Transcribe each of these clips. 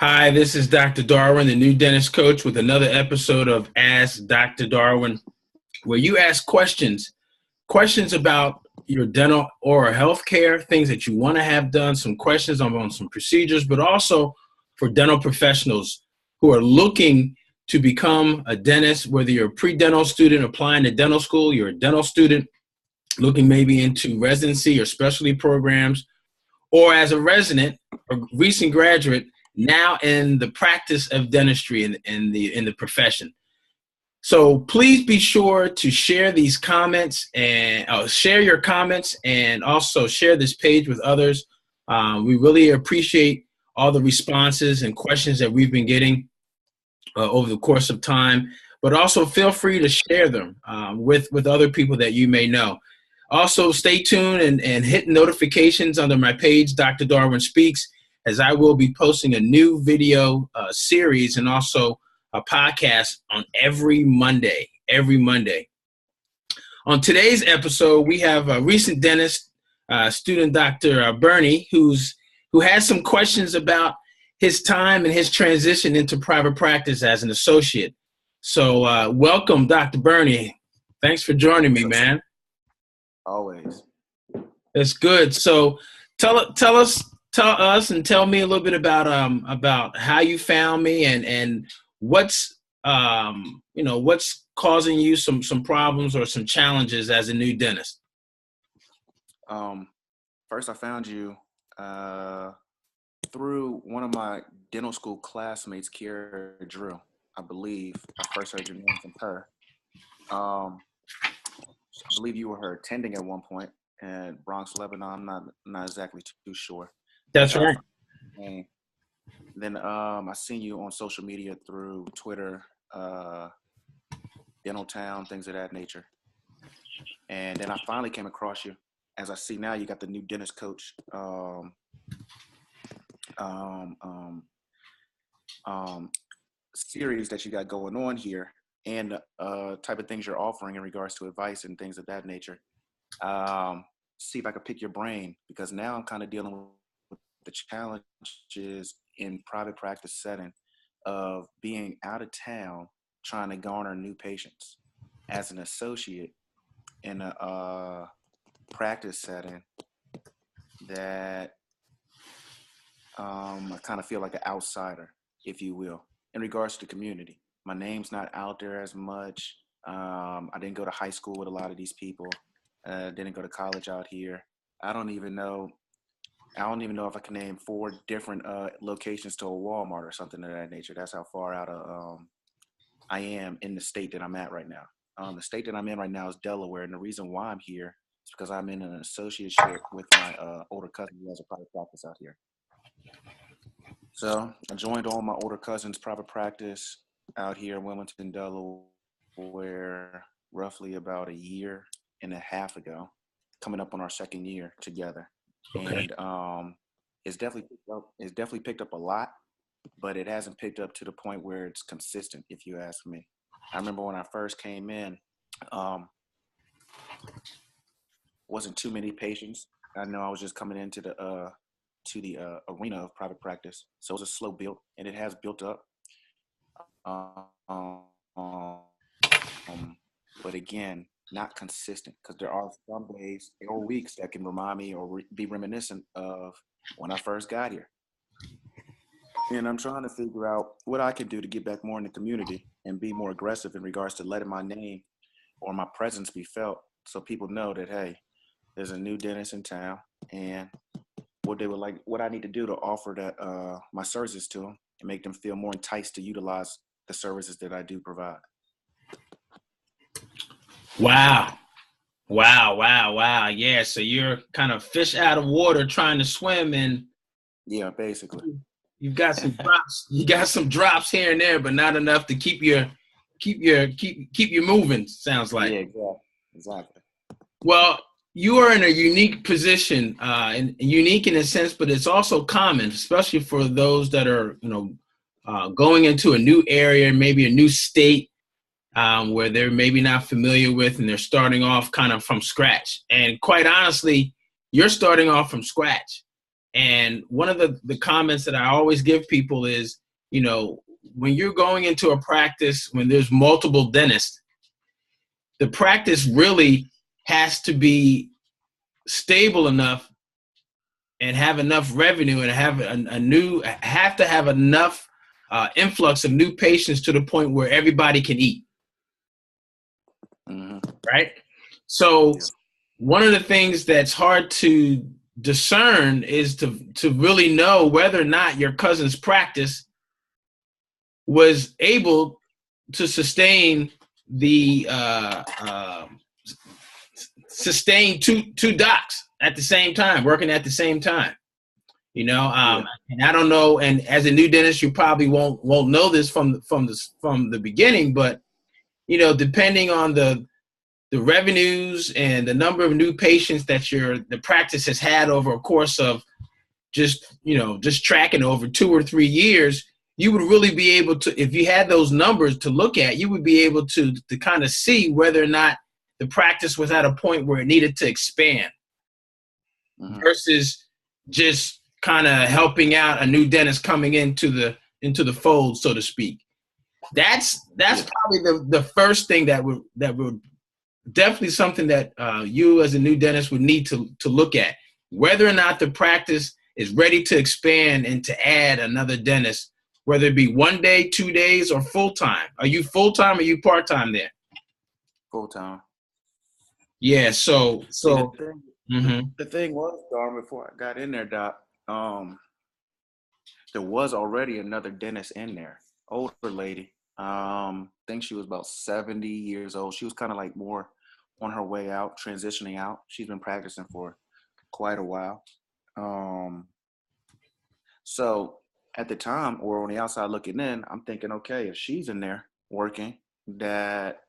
Hi, this is Dr. Darwin, the new dentist coach, with another episode of Ask Dr. Darwin, where you ask questions about your dental or healthcare, things that you want to have done, some questions on some procedures, but also for dental professionals who are looking to become a dentist, whether you're a pre-dental student applying to dental school, you're a dental student looking maybe into residency or specialty programs, or as a resident or recent graduate, now in the practice of dentistry in the profession. So please be sure to share these comments and share your comments, and also share this page with others. We really appreciate all the responses and questions that we've been getting over the course of time, but also feel free to share them with other people that you may know. Also, stay tuned and hit notifications under my page, Dr. Darwin Speaks, as I will be posting a new video series and also a podcast on every Monday. On today's episode, we have a recent dentist student, Dr. Burney, who has some questions about his time and his transition into private practice as an associate. So welcome, Dr. Burney. Thanks for joining me, man. Always. That's good. So tell us and tell me a little bit about how you found me and what's causing you some problems or some challenges as a new dentist. First, I found you through one of my dental school classmates, Kiara Drew. I believe I first heard your name from her. I believe you were her attending at one point in Bronx, Lebanon. I'm not exactly too sure. That's right. And then I seen you on social media through Twitter, Dental Town, things of that nature. And then I finally came across you. As I see now, you got the new dentist coach series that you got going on here, and type of things you're offering in regards to advice and things of that nature. See if I could pick your brain, because now I'm kind of dealing with the challenges in private practice setting of being out of town, trying to garner new patients as an associate in a practice setting that I kind of feel like an outsider, if you will, in regards to the community. My name's not out there as much. I didn't go to high school with a lot of these people. Didn't go to college out here. I don't even know if I can name 4 different locations to a Walmart or something of that nature. That's how far out of I am in the state that I'm at right now. The state that I'm in right now is Delaware, and the reason why I'm here is because I'm in an associateship with my older cousin who has a private practice out here. So I joined all my older cousins' private practice out here in Wilmington, Delaware, roughly about 1.5 years ago, coming up on our 2nd year together. Okay. And it's definitely picked up a lot, but it hasn't picked up to the point where it's consistent, if you ask me. I remember when I first came in, wasn't too many patients. I know I was just coming into the arena of private practice, so it was a slow build, and it has built up. But again, not consistent, because there are some days or weeks that can remind me or be reminiscent of when I first got here. And I'm trying to figure out what I can do to get back more in the community and be more aggressive in regards to letting my name or my presence be felt, so people know that, hey, there's a new dentist in town, and what I need to do to offer that my services to them and make them feel more enticed to utilize the services that I do provide. Wow. Yeah, so you're kind of fish out of water trying to swim, and yeah, basically. You've got some drops. You got some drops here and there, but not enough to keep you moving, sounds like. Yeah, exactly. Well, you are in a unique position, and unique in a sense, but it's also common, especially for those that are, going into a new area, maybe a new state, where they're maybe not familiar with, and they're starting off kind of from scratch. And quite honestly, you're starting off from scratch. And one of the comments that I always give people is, you know, when you're going into a practice, when there's multiple dentists, the practice really has to be stable enough and have enough revenue and have to have enough influx of new patients to the point where everybody can eat. Mm-hmm. Right? So one of the things that's hard to discern is to really know whether or not your cousin's practice was able to sustain two docs at the same time, working at the same time. You know, and I don't know. And as a new dentist, you probably won't know this from the beginning, but you know, depending on the revenues and the number of new patients that the practice has had over a course of just tracking over 2 or 3 years, you would really be able to, if you had those numbers to look at, you would be able to kind of see whether or not the practice was at a point where it needed to expand versus just kind of helping out a new dentist coming into the fold, so to speak. That's probably the first thing that would definitely something that you as a new dentist would need to look at, whether or not the practice is ready to expand and to add another dentist, whether it be 1 day, 2 days, or full-time. Are you full-time or are you part-time there? Full-time. Yeah, so the thing was, Darwin, before I got in there, Doc, there was already another dentist in there, older lady. I think she was about 70 years old. She was kind of like more on her way out, transitioning out. She's been practicing for quite a while. So at the time, or on the outside looking in, I'm thinking, okay, if she's in there working, that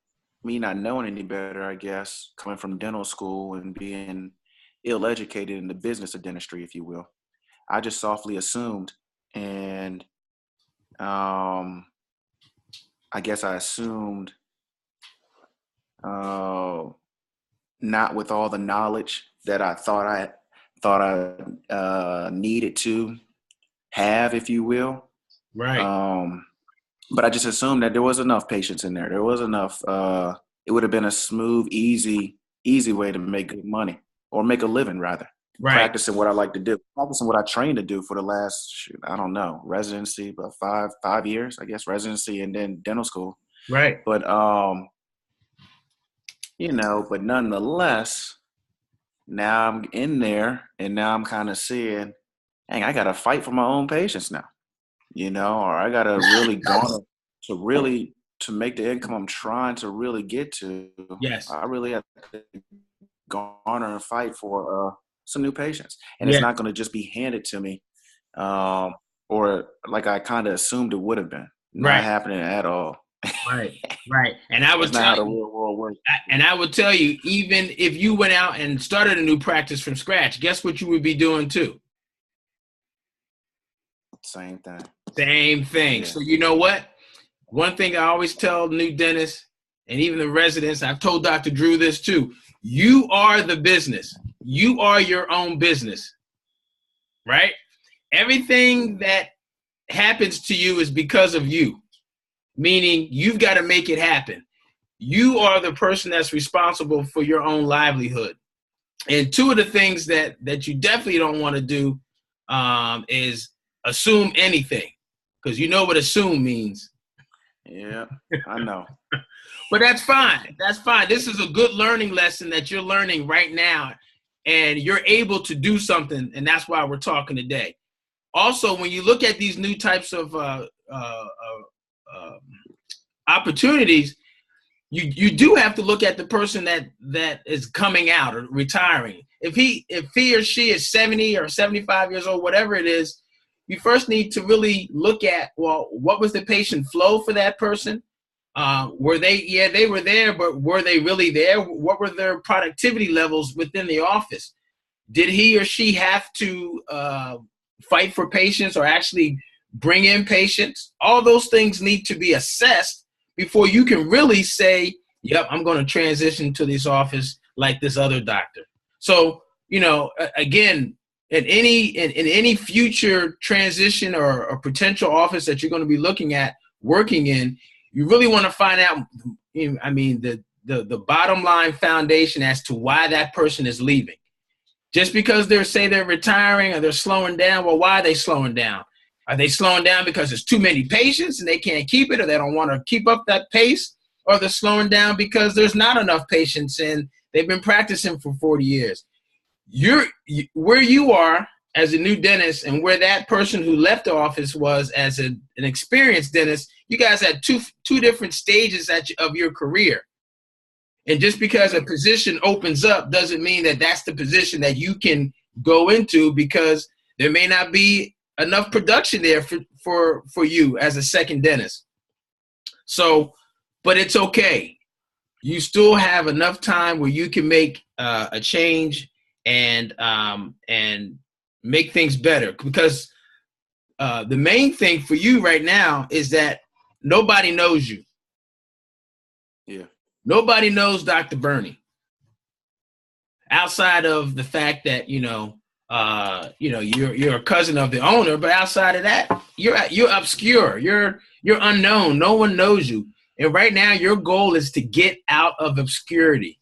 me not knowing any better, I guess, coming from dental school and being ill-educated in the business of dentistry, if you will, I just softly assumed, and I guess I assumed not with all the knowledge that I thought I needed to have, if you will. Right. But I just assumed that there was enough patients in there. There was enough. It would have been a smooth, easy way to make good money, or make a living, rather. Right. Practicing what I like to do, practicing what I trained to do for the last, I don't know, residency, but five years, I guess, residency and then dental school. Right. But, but nonetheless, now I'm in there and now I'm kind of seeing, dang, I got to fight for my own patients now, or I got to really garner to make the income I'm trying to really get to. Yes. I really have to garner and fight for some new patients. And it's not going to just be handed to me or like I kind of assumed it would have been. Not happening at all. Right. And I would tell you, how the real world works. And I would tell you, even if you went out and started a new practice from scratch, guess what you would be doing too? Same thing. Yeah. So you know what? One thing I always tell new dentists and even the residents, I've told Dr. Drew this too, you are the business. You are your own business, right? Everything that happens to you is because of you, meaning you've got to make it happen. You are the person that's responsible for your own livelihood. And two of the things that you definitely don't want to do is assume anything, because you know what assume means. Yeah, I know. But that's fine. That's fine. This is a good learning lesson that you're learning right now, and you're able to do something, and that's why we're talking today. Also, when you look at these new types of opportunities, you do have to look at the person that is coming out or retiring. If he or she is 70 or 75 years old, whatever it is, you first need to really look at, well, what was the patient flow for that person? Were they were there, but were they really there? What were their productivity levels within the office? Did he or she have to fight for patients or actually bring in patients? All those things need to be assessed before you can really say, yep, I'm going to transition to this office like this other doctor. So, again, in any future transition or potential office that you're going to be looking at working in, you really want to find out, I mean, the bottom line foundation as to why that person is leaving. Just because they're retiring or they're slowing down, well, why are they slowing down? Are they slowing down because there's too many patients and they can't keep it, or they don't want to keep up that pace? Or they're slowing down because there's not enough patients and they've been practicing for 40 years. Where you are as a new dentist and where that person who left the office was as an experienced dentist, you guys had two different stages of your career. And just because a position opens up doesn't mean that that's the position that you can go into, because there may not be enough production there for you as a second dentist. So, but it's okay. You still have enough time where you can make a change and make things better, because the main thing for you right now is that nobody knows you. Yeah. Nobody knows Dr. Burney outside of the fact that you're a cousin of the owner, but outside of that, you're obscure. You're unknown. No one knows you. And right now, your goal is to get out of obscurity.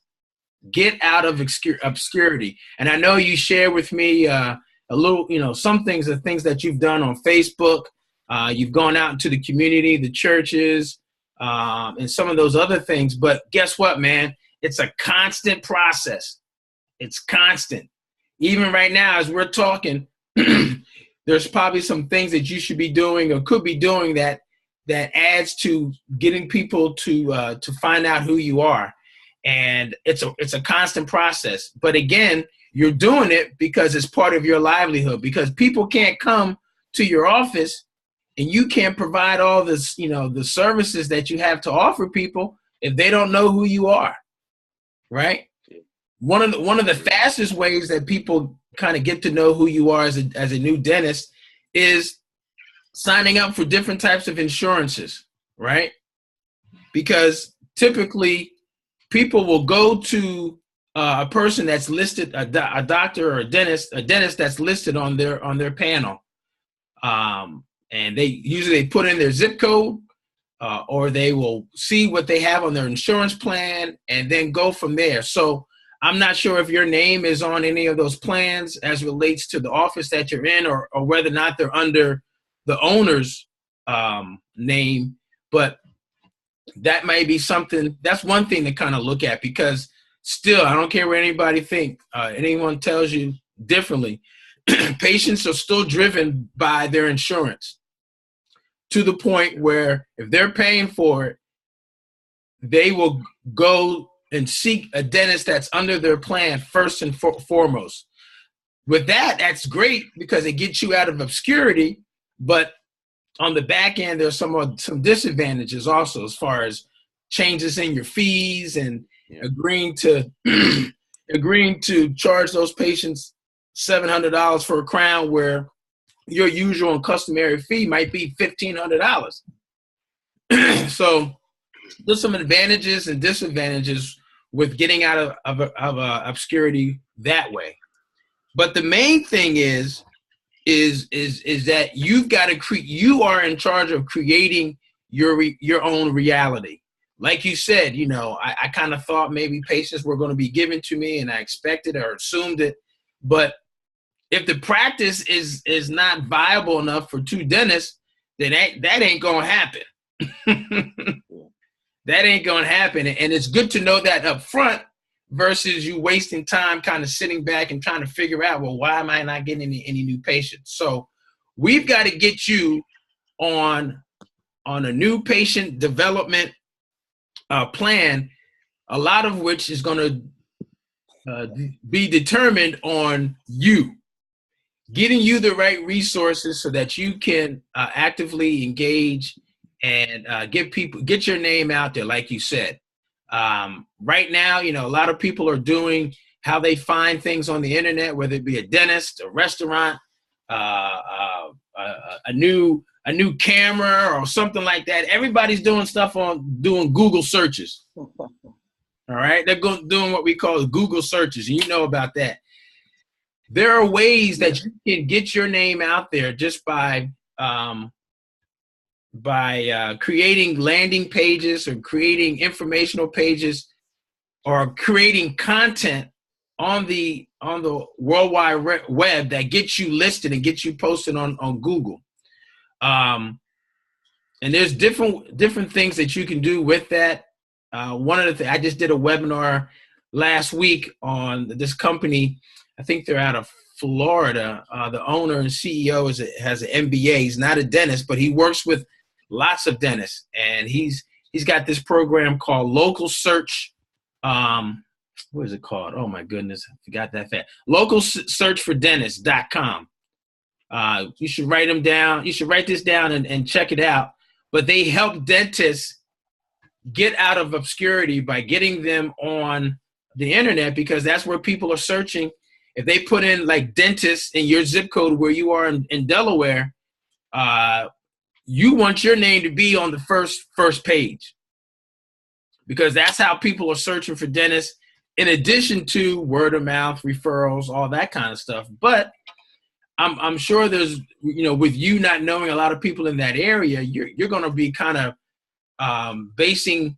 Get out of obscurity. And I know you share with me a little, some things, the things that you've done on Facebook. You've gone out into the community, the churches, and some of those other things. But guess what, man? It's a constant process. It's constant. Even right now, as we're talking, there's probably some things that you should be doing or could be doing that adds to getting people to find out who you are. And it's a constant process. But again, you're doing it because it's part of your livelihood, because people can't come to your office and you can't provide all this, the services that you have to offer people if they don't know who you are, right? One of the fastest ways that people kind of get to know who you are as a new dentist is signing up for different types of insurances, right? Because typically people will go to a person that's listed, a doctor or a dentist that's listed on their panel. And they usually put in their zip code, or they will see what they have on their insurance plan and then go from there. So I'm not sure if your name is on any of those plans as relates to the office that you're in, or whether or not they're under the owner's name, but that may be something. That's one thing to kind of look at, because still, I don't care what anyone tells you differently, patients are still driven by their insurance, to the point where if they're paying for it, they will go and seek a dentist that's under their plan first and foremost. With that, that's great because it gets you out of obscurity, but on the back end, there's some disadvantages also, as far as changes in your fees and agreeing to charge those patients $700 for a crown, where your usual and customary fee might be $1,500. So there's some advantages and disadvantages with getting out of obscurity that way. But the main thing is that you've got to you are in charge of creating your own reality. Like you said, I kind of thought maybe patients were going to be given to me, and I expected or assumed it. But if the practice is not viable enough for two dentists, then that ain't going to happen. That ain't going to happen. And it's good to know that up front, versus you wasting time kind of sitting back and trying to figure out, well, why am I not getting any new patients? So we've got to get you on a new patient development plan, a lot of which is going to be determined on you, getting you the right resources so that you can actively engage and get your name out there, like you said. Right now, a lot of people are doing how they find things on the internet, whether it be a dentist, a restaurant, a new camera or something like that. Everybody's doing stuff doing Google searches. All right, they're doing what we call Google searches, and you know about that. there are ways that you can get your name out there just by creating landing pages or creating informational pages or creating content on the World Wide Web that gets you listed and gets you posted on Google. And there's different things that you can do with that. One of the things, I just did a webinar last week on this company. I think they're out of Florida. The owner and CEO has an MBA. He's not a dentist, but he works with lots of dentists. And he's got this program called Local Search. What is it called? Oh my goodness, I forgot that fast. LocalSearchForDentists.com. You should write them down. You should write this down and check it out. But they help dentists get out of obscurity by getting them on the internet, because that's where people are searching. If they put in like dentist in your zip code where you are in Delaware, you want your name to be on the first page, because that's how people are searching for dentists, in addition to word of mouth, referrals, all that kind of stuff. But I'm sure there's, with you not knowing a lot of people in that area, you're going to be kind of basing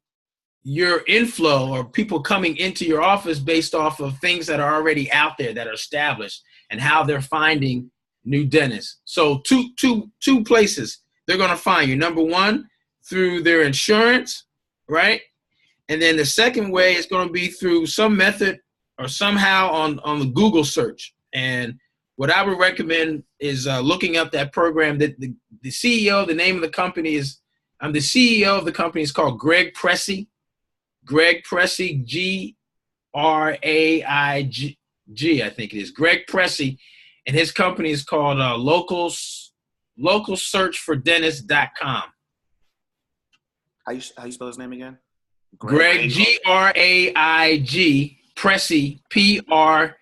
your inflow or people coming into your office based off of things that are already out there that are established and how they're finding new dentists. So two places they're going to find you. Number one, through their insurance, right? And then the second way is going to be through some method or somehow on the Google search. And what I would recommend is looking up that program. That the CEO, the name of the company is, the CEO of the company is called Greg Pressey. Greg Pressey, G-R-A-I-G, I think it is. Greg Pressey, and his company is called LocalSearchForDentists.com. How you spell his name again? Greg, G-R-A-I-G, Pressey, P-R-E-S-T-I.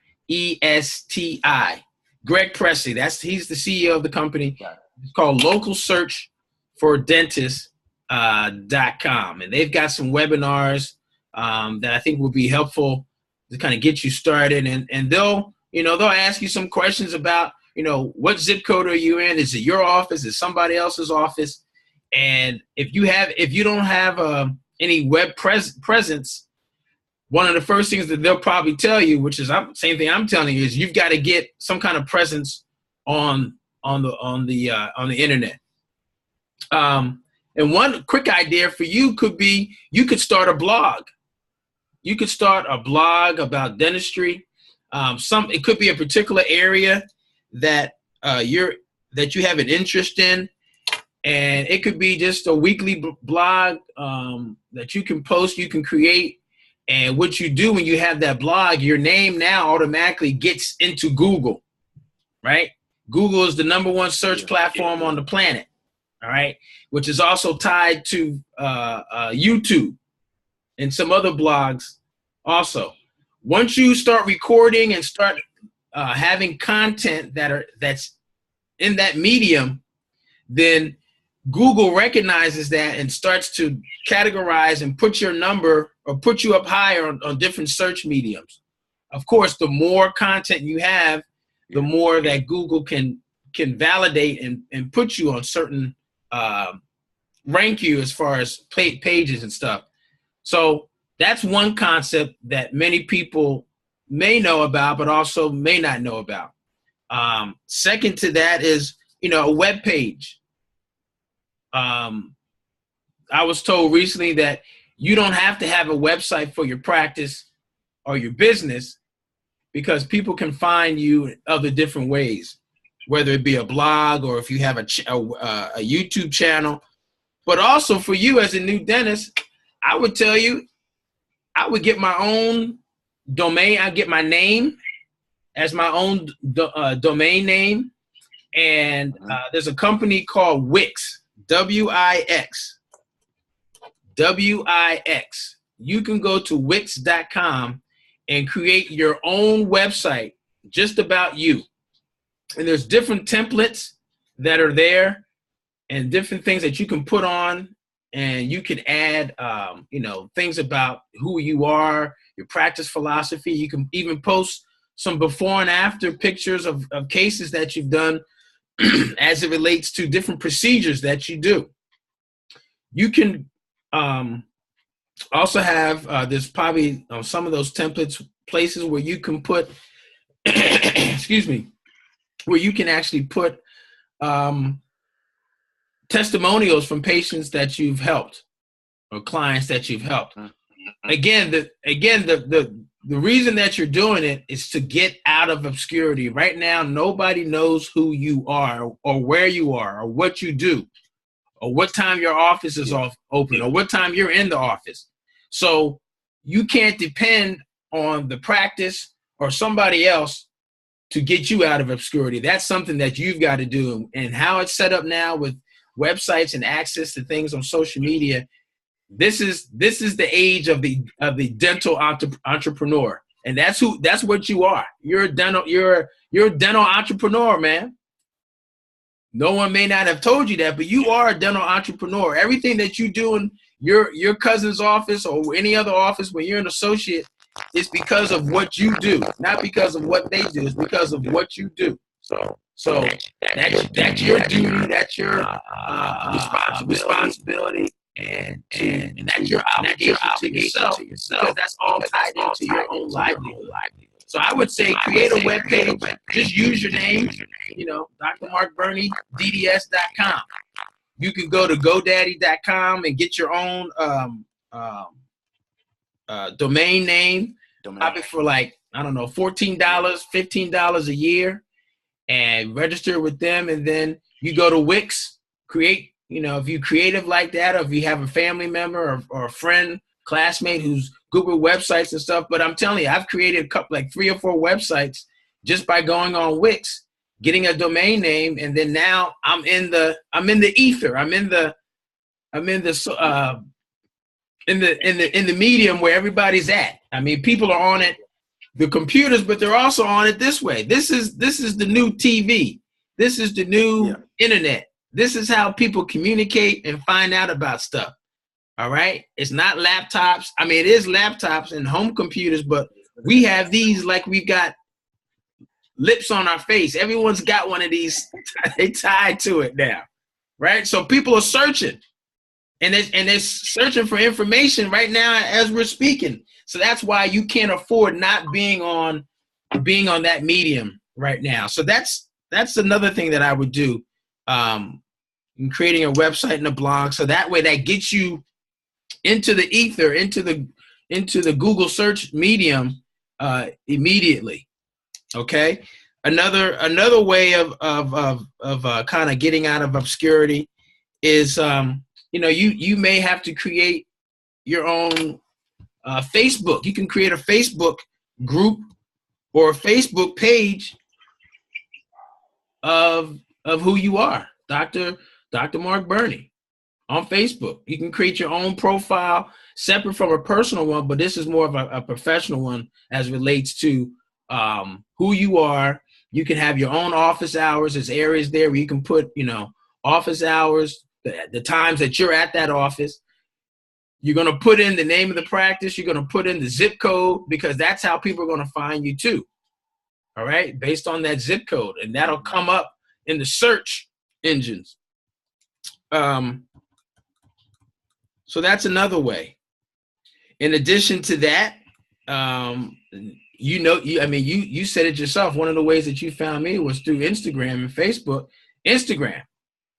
Greg Pressey, he's the CEO of the company. It's called LocalSearchForDentists.com. And they've got some webinars that I think will be helpful to kind of get you started. And they'll ask you some questions about, what zip code are you in? Is it your office? Is it somebody else's office? And if you don't have any web presence, one of the first things that they'll probably tell you, which is same thing I'm telling you, is you've got to get some kind of presence on the internet. And one quick idea for you could be, you could start a blog. You could start a blog about dentistry. It could be a particular area that you have an interest in, and it could be just a weekly blog that you can post, you can create. And what you do when you have that blog, your name now automatically gets into Google, right? Google is the #1 search platform on the planet, all right? Which is also tied to YouTube and some other blogs also. Once you start recording and start having content that's in that medium, then Google recognizes that and starts to categorize and put your number or put you up higher on different search mediums. Of course, the more content you have, the more that Google can validate and put you on certain, rank you as far as pages and stuff. So that's one concept that many people may know about, but also may not know about. Second to that is, a web page. I was told recently that you don't have to have a website for your practice or your business, because people can find you in other different ways, whether it be a blog or if you have a YouTube channel. But also for you as a new dentist, I would tell you, I would get my own domain. I get my name as my own domain name. And there's a company called Wix. W-I-X. You can go to Wix.com and create your own website just about you. And there's different templates that are there and different things that you can put on, and you can add, things about who you are, your practice philosophy. You can even post some before and after pictures of cases that you've done as it relates to different procedures that you do. You can also have, there's probably some of those templates, places where you can put, excuse me, where you can actually put testimonials from patients that you've helped or clients that you've helped. Again, the reason that you're doing it is to get out of obscurity. Right now, nobody knows who you are or where you are or what you do or what time your office is open or what time you're in the office. So you can't depend on the practice or somebody else to get you out of obscurity. That's something that you've got to do. And how it's set up now with websites and access to things on social media, this is the age of the dental entrepreneur, and that's what you are. You're a dental entrepreneur, man. No one may not have told you that, but you are a dental entrepreneur. Everything that you do in your cousin's office or any other office when you're an associate is because of what you do, not because of what they do. It's because of what you do. So that's your duty. That's your responsibility. And that's your obligation to yourself, because that's all tied into your own livelihood. So I would say create a web page, just use your name, Dr. Mark Burney, DDS.com. You can go to GoDaddy.com and get your own domain name, probably for like, I don't know, $14, $15 a year, and register with them. And then you go to Wix, create, if you're creative like that, or if you have a family member or a friend, classmate who's good with websites and stuff. But I'm telling you, I've created a couple, like 3 or 4 websites just by going on Wix, getting a domain name, and then now I'm in the ether. I'm in the medium where everybody's at. I mean, people are on it, the computers, but they're also on it this way. This is the new TV. This is the new internet. This is how people communicate and find out about stuff. All right. It's not laptops. I mean, it is laptops and home computers, but we have these like we've got lips on our face. Everyone's got one of these. They tied to it now. Right. So people are searching and they're searching for information right now as we're speaking. So that's why you can't afford not being on that medium right now. So that's another thing that I would do. In creating a website and a blog, so that way that gets you into the ether, into the Google search medium immediately. Okay. Another way of kind of getting out of obscurity is you may have to create your own Facebook. You can create a Facebook group or a Facebook page of who you are, Dr. Mark Burney on Facebook. You can create your own profile separate from a personal one, but this is more of a professional one as relates to who you are. You can have your own office hours. There's areas there where you can put, office hours, the times that you're at that office. You're going to put in the name of the practice. You're going to put in the zip code, because that's how people are going to find you too. All right. Based on that zip code, and that'll come up in the search engines. So that's another way. In addition to that, you said it yourself. One of the ways that you found me was through Instagram and Facebook. Instagram.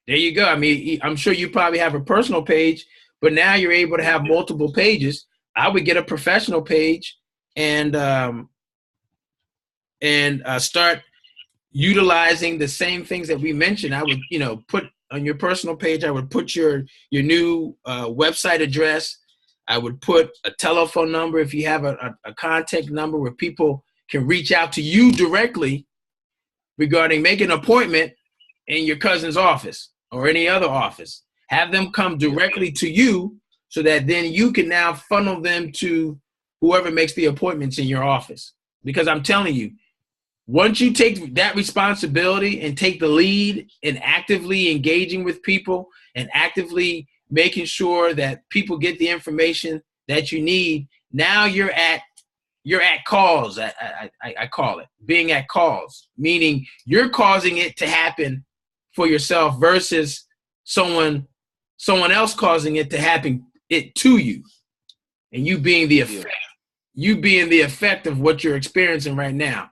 There you go. I mean, I'm sure you probably have a personal page, but now you're able to have multiple pages. I would get a professional page and start utilizing the same things that we mentioned. I would, put on your personal page, I would put your new website address. I would put a telephone number if you have a contact number where people can reach out to you directly regarding making an appointment in your cousin's office or any other office. Have them come directly to you so that then you can now funnel them to whoever makes the appointments in your office. Because I'm telling you, once you take that responsibility and take the lead in actively engaging with people and actively making sure that people get the information that you need, now you're at you're at cause. I call it being at cause, meaning you're causing it to happen for yourself versus someone else causing it to happen to you, and you being the effect. You being the effect of what you're experiencing right now.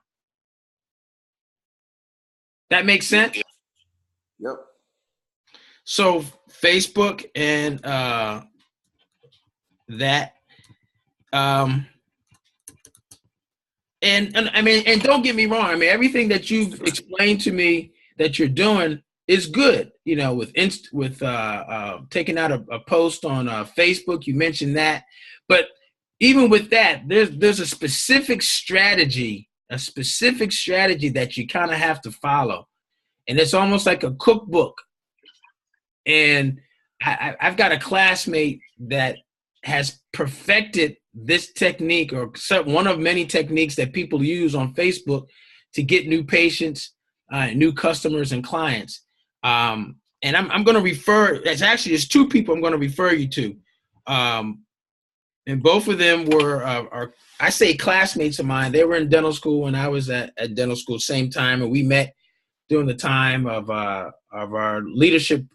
That makes sense? Yep. So Facebook and that, and I mean, and don't get me wrong. I mean, everything that you've explained to me that you're doing is good. You know, with taking out a post on Facebook, you mentioned that, but even with that, there's a specific strategy that you kind of have to follow, and it's almost like a cookbook. And I've got a classmate that has perfected this technique, or one of many techniques that people use on Facebook to get new patients, new customers and clients. And I'm going to refer, it's two people I'm going to refer you to. And both of them are I say classmates of mine. They were in dental school when I was at dental school, same time, and we met during the time of our leadership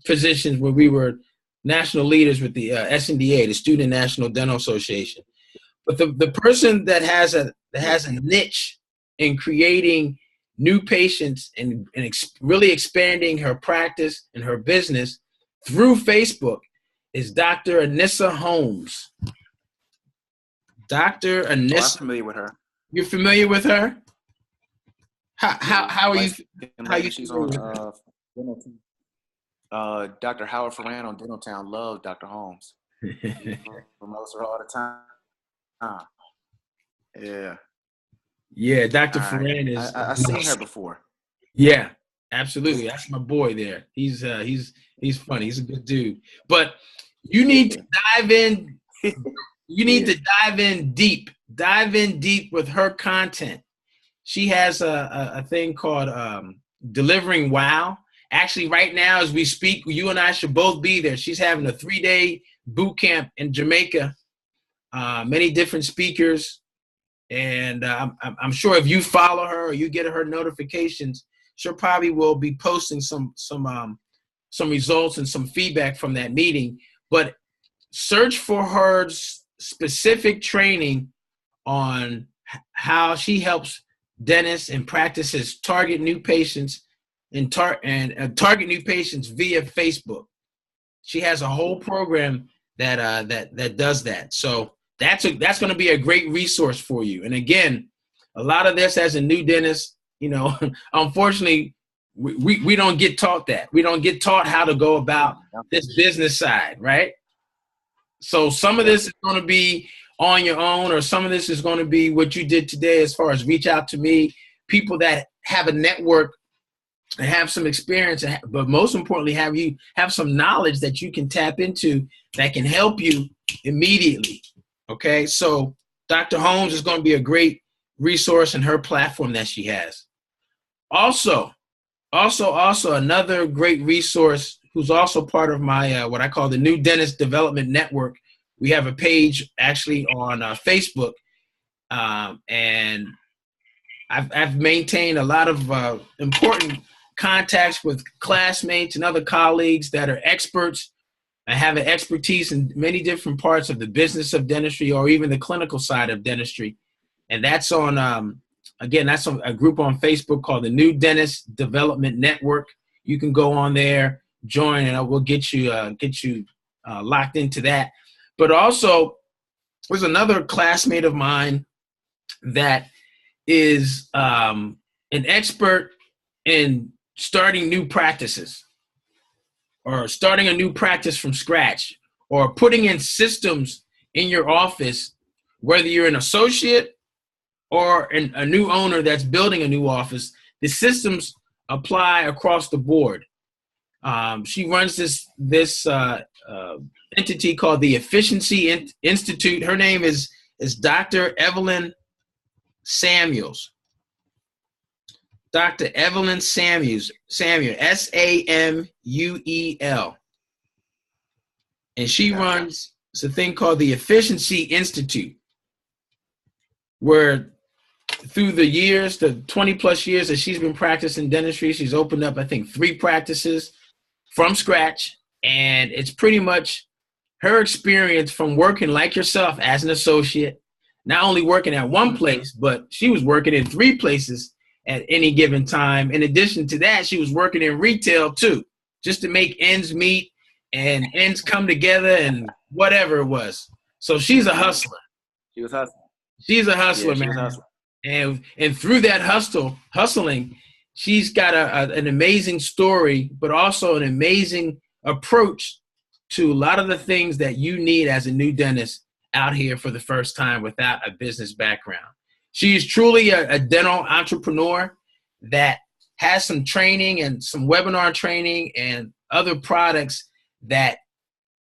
positions where we were national leaders with the SNDA, the Student National Dental Association. But the person that has a niche in creating new patients and really expanding her practice and her business through Facebook is Dr. Anissa Holmes. Dr. Anissa. I'm familiar with her. You're familiar with her? How are you? She's on Dental Team. Dr. Howard Ferran on Dental Town loves Dr. Holmes. He promotes her all the time. Yeah. Yeah, Dr. Ferran is. I've seen her before. Yeah, absolutely. That's my boy there. He's funny. He's a good dude. But you need to dive in. You need to dive in deep. Dive in deep with her content. She has a thing called Delivering Wow. Actually, right now as we speak, you and I should both be there. She's having a 3-day boot camp in Jamaica. Many different speakers. And I'm sure if you follow her or you get her notifications, she'll probably will be posting some results and some feedback from that meeting. But search for her specific training on how she helps dentists and practices target new patients and target new patients via Facebook. She has a whole program that does that. So that's going to be a great resource for you. And again, a lot of this as a new dentist, you know, unfortunately, we don't get taught that. We don't get taught how to go about this business side, right? So some of this is going to be on your own, or some of this is going to be what you did today as far as reach out to me, people that have a network and have some experience, but most importantly, have some knowledge that you can tap into that can help you immediately. Okay, so Dr. Holmes is going to be a great resource in her platform that she has. Also another great resource who's also part of my what I call the New Dentist Development Network. We have a page actually on Facebook, and I've maintained a lot of important contacts with classmates and other colleagues that are experts and have an expertise in many different parts of the business of dentistry or even the clinical side of dentistry. And that's on, again, that's on a group on Facebook called the New Dentist Development Network. You can go on there, join, and I will get you locked into that. But also, there's another classmate of mine that is an expert in starting new practices, or starting a new practice from scratch, or putting in systems in your office, whether you're an associate or a new owner that's building a new office. The systems apply across the board. She runs this entity called the Efficiency Institute. Her name is Dr. Evelyn Samuels. Dr. Evelyn Samuel, Samuel. And she runs a thing called the Efficiency Institute. where through the years, the 20 plus years that she's been practicing dentistry, she's opened up, I think, 3 practices from scratch. And it's pretty much her experience from working like yourself as an associate, not only working at one place, but she was working in 3 places at any given time. In addition to that, she was working in retail too, just to make ends meet and ends come together and whatever it was. So she's a hustler. She was hustling. She's a hustler, Yeah, man. she was hustling. And through that hustling, she's got an amazing story, but also an amazing approach to a lot of the things that you need as a new dentist out here for the first time without a business background. She is truly a dental entrepreneur that has some training and some webinar training and other products that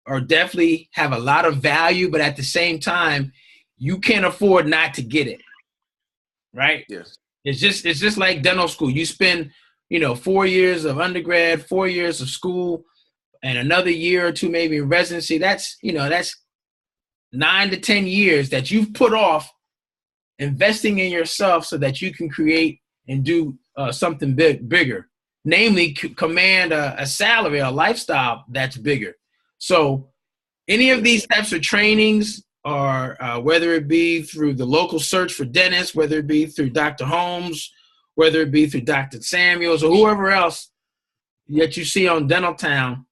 are definitely have a lot of value, but at the same time, you can't afford not to get it. Right? Yes. It's just like dental school. You spend, 4 years of undergrad, 4 years of school, and another year or two maybe in residency. That's 9 to 10 years that you've put off investing in yourself so that you can create and do something bigger, namely command a salary, a lifestyle that's bigger. So any of these types of trainings, or whether it be through the local search for dentists, whether it be through Dr. Holmes, whether it be through Dr. Samuels or whoever else that you see on Dental Town,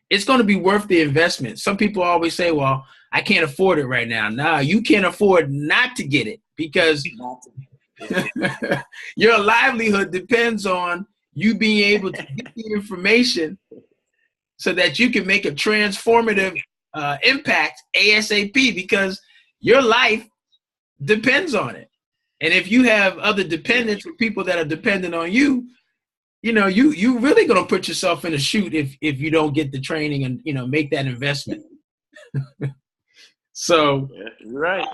it's going to be worth the investment. Some people always say, well, I can't afford it right now. No, you can't afford not to get it because your livelihood depends on you being able to get the information so that you can make a transformative impact ASAP, because your life depends on it. And if you have other dependents or people that are dependent on you, you really gonna put yourself in a shoot if you don't get the training and make that investment. So you're right.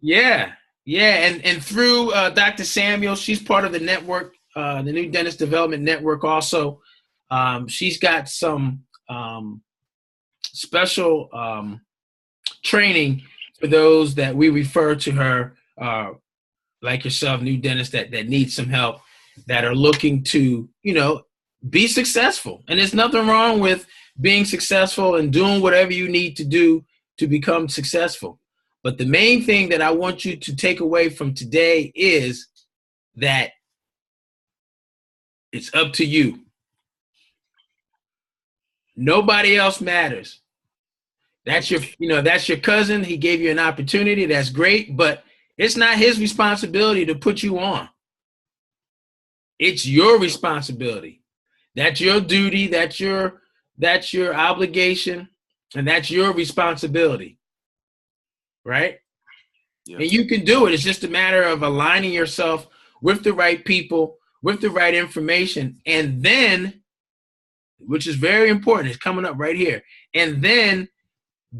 Yeah, and through Dr. Samuel, she's part of the network, the New Dentist Development Network. Also, she's got some special training for those that we refer to her, like yourself, new dentists that need some help, that are looking to, be successful. And there's nothing wrong with being successful and doing whatever you need to do to become successful. But the main thing that I want you to take away from today is that it's up to you. Nobody else matters. That's your cousin. He gave you an opportunity. That's great, but it's not his responsibility to put you on. It's your responsibility. That's your duty. That's your obligation, and that's your responsibility. Right? Yep. And you can do it. It's just a matter of aligning yourself with the right people, with the right information, and then, which is very important, it's coming up right here, and then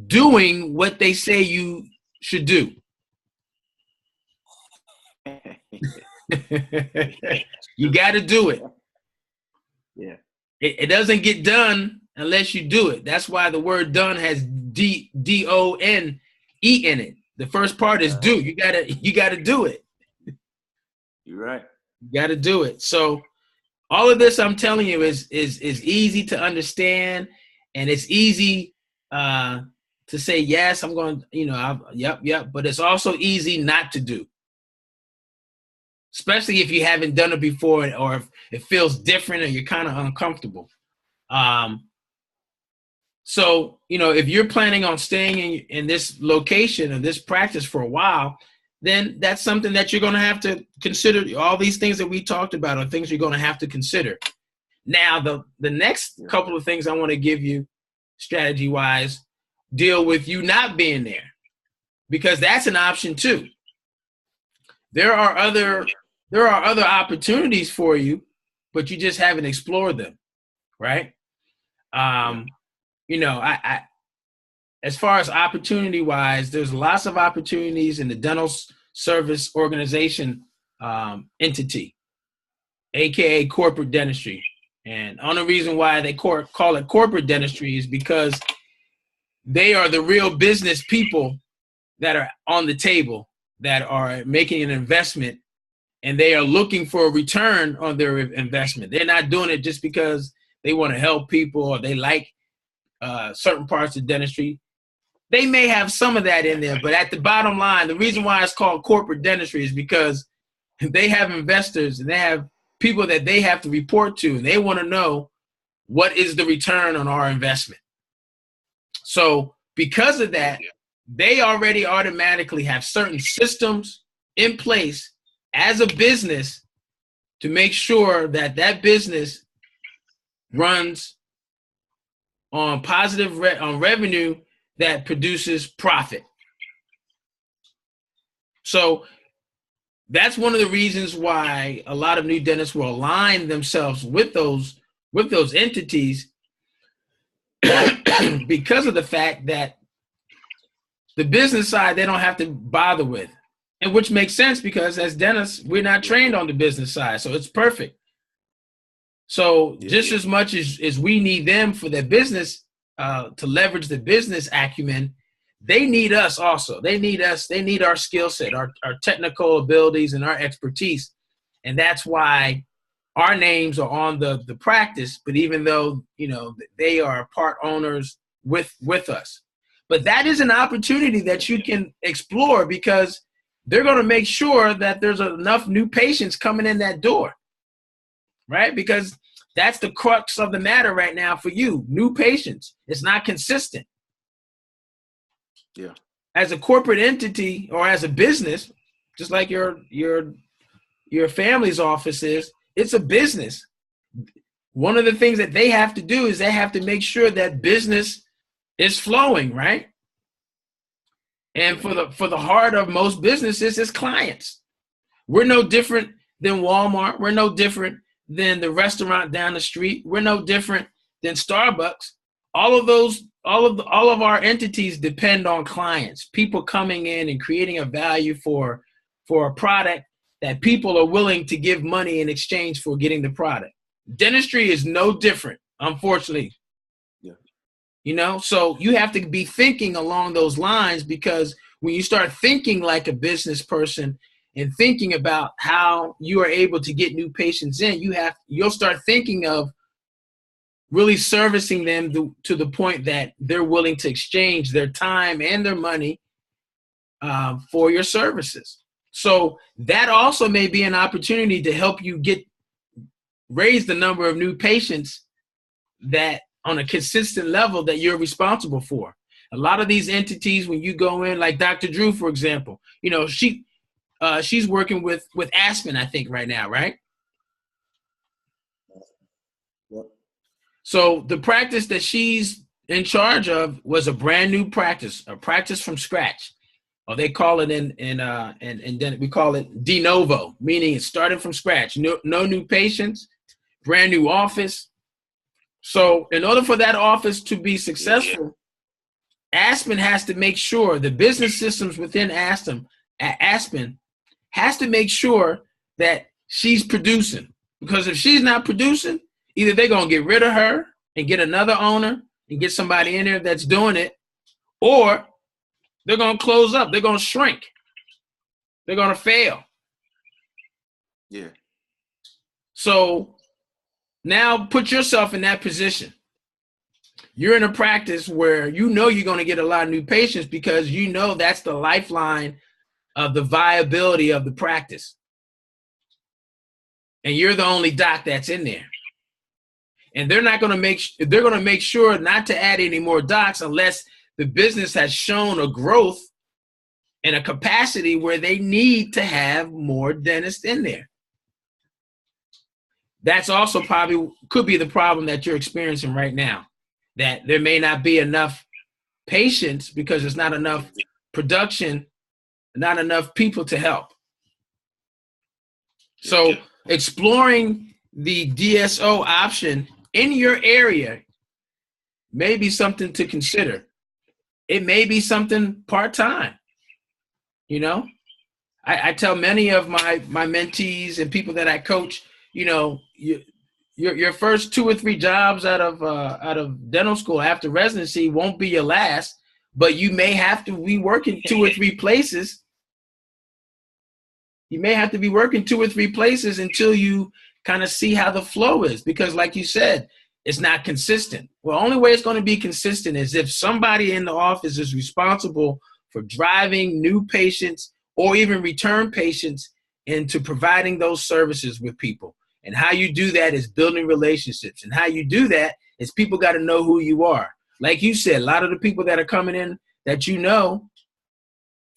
doing what they say you should do. You got to do it. Yeah. It doesn't get done unless you do it. That's why the word done has D-O-N-E in it. The first part is do. You gotta do it. You're right. You gotta do it. So all of this I'm telling you is easy to understand, and it's easy to say yes, I'm going, yep, but it's also easy not to do. Especially if you haven't done it before, or if it feels different or you're kind of uncomfortable. So, if you're planning on staying in this location or this practice for a while, then that's something that you're going to have to consider. All these things that we talked about are things you're going to have to consider. Now, the next couple of things I want to give you strategy-wise deal with you not being there, because that's an option too. There are other opportunities for you, but you just haven't explored them, right? I as far as opportunity wise, there's lots of opportunities in the dental service organization entity, aka corporate dentistry. And the only reason why they call it corporate dentistry is because they are the real business people that are on the table. that are making an investment and they are looking for a return on their investment. They're not doing it just because they want to help people or they like certain parts of dentistry. They may have some of that in there, but at the bottom line, the reason why it's called corporate dentistry is because they have investors and they have people that they have to report to, and they want to know what is the return on our investment. So because of that, they already automatically have certain systems in place as a business to make sure that that business runs on positive on revenue that produces profit. So that's one of the reasons why a lot of new dentists will align themselves with those entities because of the fact that the business side they don't have to bother with, and which makes sense because as dentists we're not trained on the business side, so it's perfect. So just as much as we need them for their business to leverage the business acumen, they need us also. They need us. They need our skill set, our technical abilities, and our expertise, and that's why our names are on the practice. But even though they are part owners with us, but that is an opportunity that you can explore because they're going to make sure that there's enough new patients coming in that door, right? Because that's the crux of the matter right now for you, new patients. It's not consistent. Yeah. As a corporate entity or as a business, just like your family's office is, it's a business. One of the things that they have to do is they have to make sure that business is flowing, right? And for the heart of most businesses is clients. We're no different than Walmart. We're no different than the restaurant down the street. We're no different than Starbucks. All of our entities depend on clients, people coming in and creating a value for a product that people are willing to give money in exchange for getting the product. Dentistry is no different, unfortunately. Yeah. So you have to be thinking along those lines, because when you start thinking like a business person and thinking about how you are able to get new patients in, you'll start thinking of really servicing them to the point that they're willing to exchange their time and their money for your services. So that also may be an opportunity to help you raise the number of new patients that on a consistent level that you're responsible for. A lot of these entities, when you go in, like Dr. Drew, for example, she's working with Aspen, I think, right now, right? Yep. So the practice that she's in charge of was a brand new practice, a practice from scratch. Or they call it and then we call it de novo, meaning it's starting from scratch. No new patients, brand new office. So in order for that office to be successful, Aspen has to make sure the business systems within Aspen has to make sure that she's producing. Because if she's not producing, either they're going to get rid of her and get another owner and get somebody in there that's doing it, or they're going to close up. They're going to shrink. They're going to fail. Yeah. So now put yourself in that position. You're in a practice where you're going to get a lot of new patients because that's the lifeline of the viability of the practice. And you're the only doc that's in there. And they're going to make sure not to add any more docs unless the business has shown a growth and a capacity where they need to have more dentists in there. That's also probably could be the problem that you're experiencing right now, that there may not be enough patients because there's not enough production, not enough people to help. So exploring the DSO option in your area may be something to consider. It may be something part-time. I tell many of my mentees and people that I coach, your first 2 or 3 jobs out of dental school after residency won't be your last, but you may have to be working 2 or 3 places You may have to be working 2 or 3 places until you kind of see how the flow is, because like you said, it's not consistent. Well, the only way it's going to be consistent is if somebody in the office is responsible for driving new patients or even return patients into providing those services with people. And how you do that is building relationships. And how you do that is people got to know who you are. Like you said, a lot of the people that are coming in that you know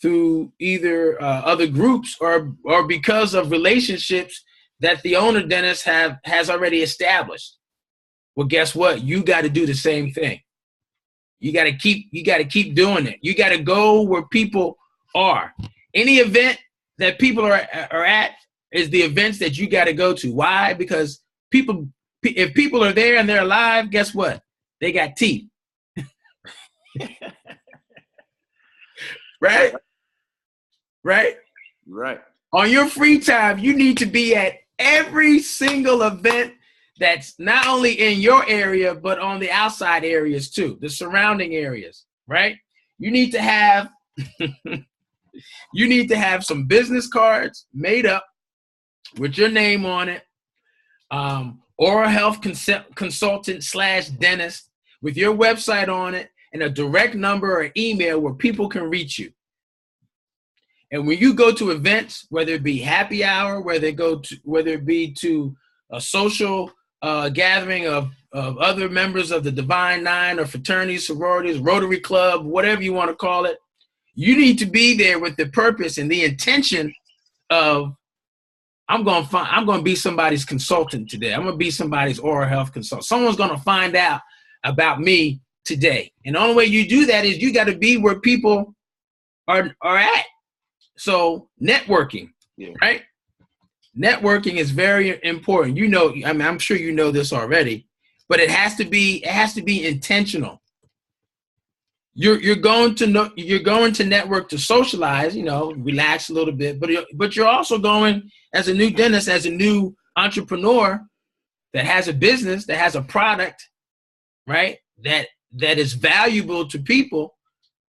through either other groups or because of relationships that the owner dentist has already established. Well, guess what? You got to do the same thing. You got to keep doing it. You got to go where people are. Any event that people are at is the events that you got to go to. Why? Because if people are there and they're alive, guess what? They got teeth. Right? Right? Right. On your free time, you need to be at every single event that's not only in your area, but on the outside areas too, the surrounding areas, right? You need to have some business cards made up with your name on it, oral health consultant / dentist with your website on it, and a direct number or email where people can reach you. And when you go to events, whether it be happy hour, whether it be to a social gathering of other members of the Divine Nine or fraternities, sororities, Rotary Club, whatever you want to call it, you need to be there with the purpose and the intention of, I'm going to be somebody's consultant today. I'm going to be somebody's oral health consultant. Someone's going to find out about me today. And the only way you do that is you got to be where people are at. So networking, right? Networking is very important. You know, I mean, I'm sure you know this already, but it has to be intentional. You're going to network to socialize, you know, relax a little bit, but you're also going as a new dentist, as a new entrepreneur that has a business, that has a product, right? That is valuable to people.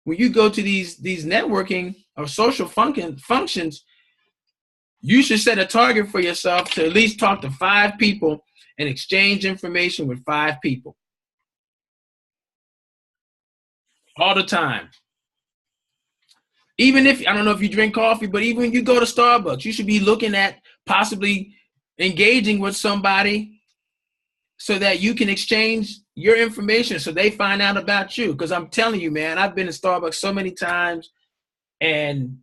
When you go to these networking or social functions, you should set a target for yourself to at least talk to 5 people and exchange information with 5 people. All the time. Even if, I don't know if you drink coffee, but even when you go to Starbucks, you should be looking at possibly engaging with somebody so that you can exchange your information so they find out about you. Because I'm telling you, man, I've been to Starbucks so many times and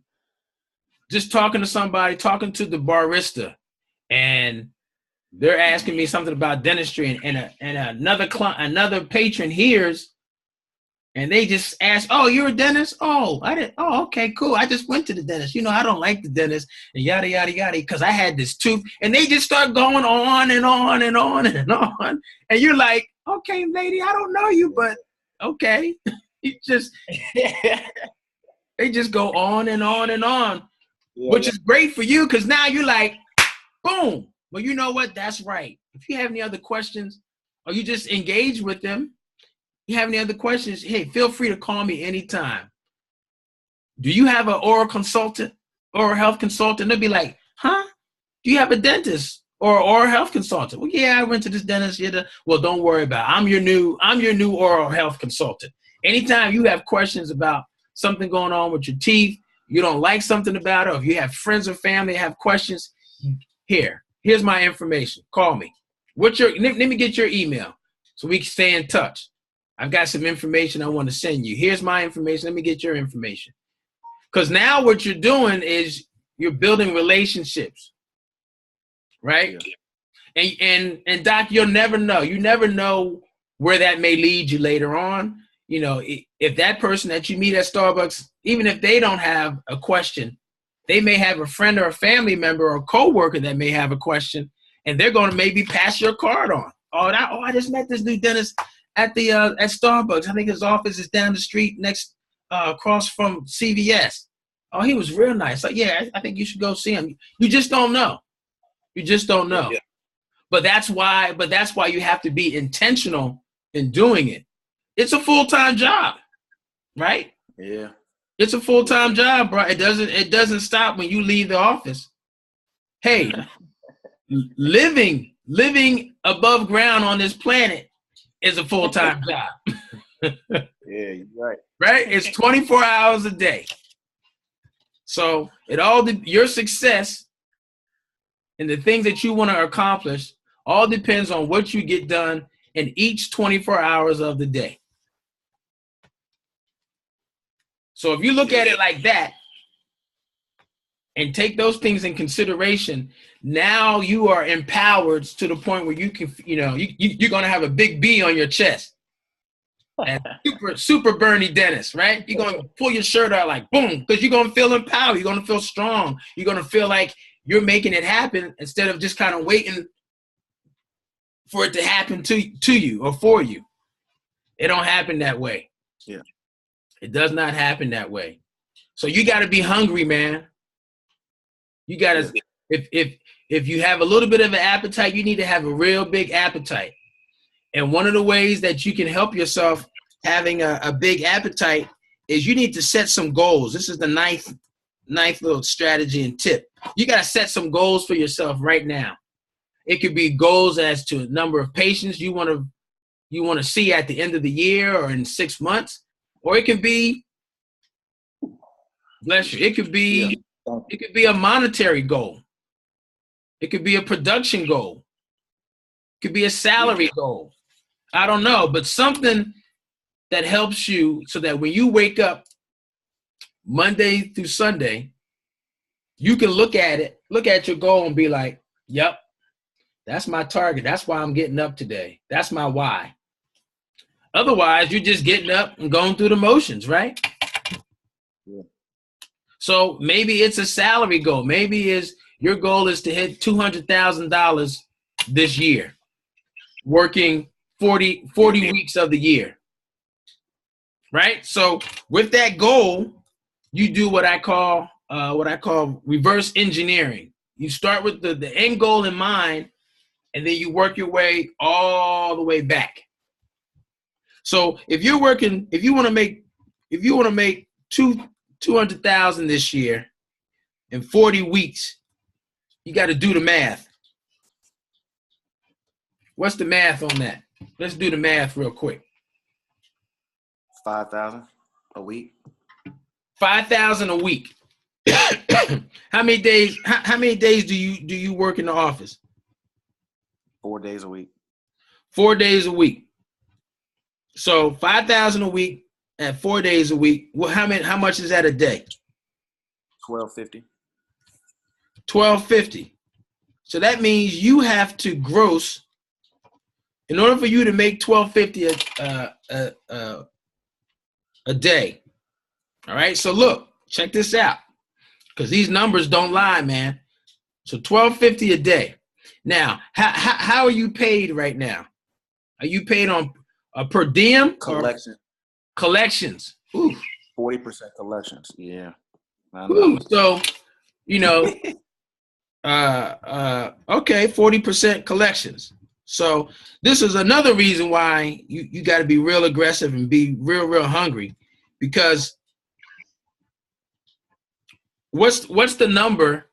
just talking to somebody, talking to the barista, and they're asking me something about dentistry, and another patron hears, and they just ask, "Oh, you're a dentist? Oh, I didn't. Oh, okay, cool. I just went to the dentist. You know, I don't like the dentist, and yada yada yada, because I had this tooth." And they just start going on and on and on and on, and you're like, "Okay, lady, I don't know you, but okay." They just go on and on and on. Which is great for you, because now you're like, boom. Well, you know what? That's right. If you have any other questions or you just engage with them, you have any other questions, hey, feel free to call me anytime. Do you have an oral health consultant? They'll be like, huh? Do you have a dentist or oral health consultant? Well, yeah, I went to this dentist. Well, don't worry about it. I'm your new oral health consultant. Anytime you have questions about something going on with your teeth, you don't like something about it, or if you have friends or family that have questions, here's my information. Call me. Let me get your email so we can stay in touch. I've got some information I want to send you. Here's my information. Let me get your information. Because now what you're doing is you're building relationships, right? Yeah. And Doc, you'll never know. You never know where that may lead you later on. You know, if that person that you meet at Starbucks, even if they don't have a question, they may have a friend or a family member or a coworker that may have a question, and they're going to maybe pass your card on. I just met this new dentist at Starbucks. I think his office is down the street next across from CVS. Oh, he was real nice. Like, yeah, I think you should go see him. You just don't know. You just don't know. Yeah. But that's why you have to be intentional in doing it. It's a full-time job, right? Yeah. It's a full-time job, bro. It doesn't stop when you leave the office. hey, living above ground on this planet is a full-time job. Yeah, you're right. Right? It's 24 hours a day. So your success and the things that you want to accomplish all depends on what you get done in each 24 hours of the day. So if you look at it like that and take those things in consideration, now you are empowered to the point where you can, you're going to have a big B on your chest. And super Burney dentist, right? You're going to pull your shirt out like boom, because you're going to feel empowered. You're going to feel strong. You're going to feel like you're making it happen instead of just kind of waiting for it to happen to you or for you. It don't happen that way. Yeah. It does not happen that way. So you got to be hungry, man. You got to, if you have a little bit of an appetite, you need to have a real big appetite. And one of the ways that you can help yourself having a big appetite is you need to set some goals. This is the ninth little strategy and tip. You got to set some goals for yourself right now. It could be goals as to a number of patients you want to see at the end of the year or in 6 months, or it could be, bless you, it could be a monetary goal. It could be a production goal. It could be a salary goal. I don't know, but something that helps you so that when you wake up Monday through Sunday, you can look at your goal and be like, yep, that's my target. That's why I'm getting up today. That's my why. Otherwise, you're just getting up and going through the motions, right? Yeah. So maybe it's a salary goal. Maybe your goal is to hit $200,000 this year, working 40 weeks of the year, right? So with that goal, you do what I call reverse engineering. You start with the end goal in mind, and then you work your way all the way back. So if you want to make $200,000 this year in 40 weeks, you got to do the math. What's the math on that? Let's do the math real quick. 5,000 a week. 5,000 a week. How many days? How many days do you work in the office? 4 days a week. 4 days a week. So 5,000 a week at 4 days a week. Well, how much is that a day? $1,250. $1,250. So that means you have to gross. In order for you to make $1,250 a day, all right? So look, check this out, because these numbers don't lie, man. So $1,250 a day. Now, how are you paid right now? Are you paid on a per diem? Collection. Collections. Ooh. 40% collections. Yeah. Ooh, so, okay, 40% collections. So this is another reason why you got to be real aggressive and be real hungry, because what's the number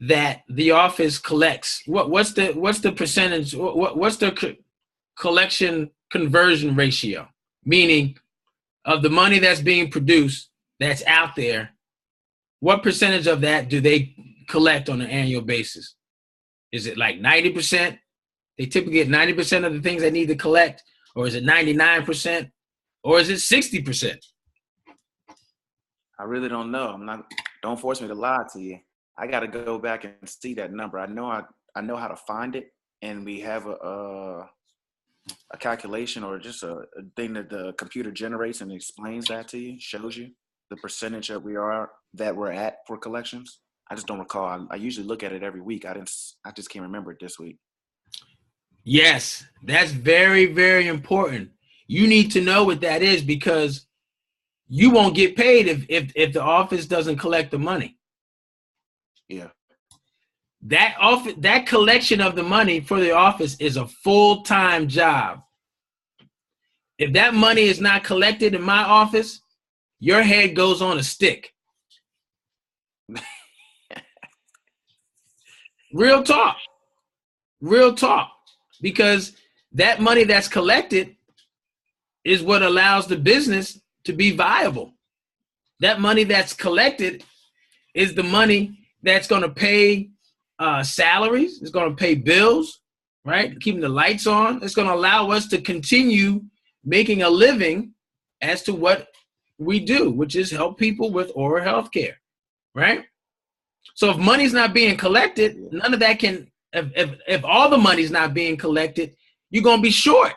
that the office collects? What's the percentage? What's the collection conversion ratio? Meaning of the money that's being produced that's out there, what percentage of that do they collect on an annual basis? Is it like 90%? They typically get 90% of the things they need to collect, or is it 99%, or is it 60%? I really don't know. Don't force me to lie to you. I got to go back and see that number. I know how to find it, and we have a calculation or just a thing that the computer generates and explains that to you, shows you the percentage that we're at for collections. I just don't recall. I usually look at it every week. I just can't remember it this week. Yes, that's very, very important. You need to know what that is, because you won't get paid if the office doesn't collect the money. Yeah. That collection of the money for the office is a full-time job. If that money is not collected in my office, your head goes on a stick. Real talk. Real talk. Because that money that's collected is what allows the business to be viable. That money that's collected is the money that's going to pay salaries. It's going to pay bills, right? Keeping the lights on. It's going to allow us to continue making a living as to what we do, which is help people with oral health care, right? So if money's not being collected, none of that can, if all the money's not being collected, you're going to be short.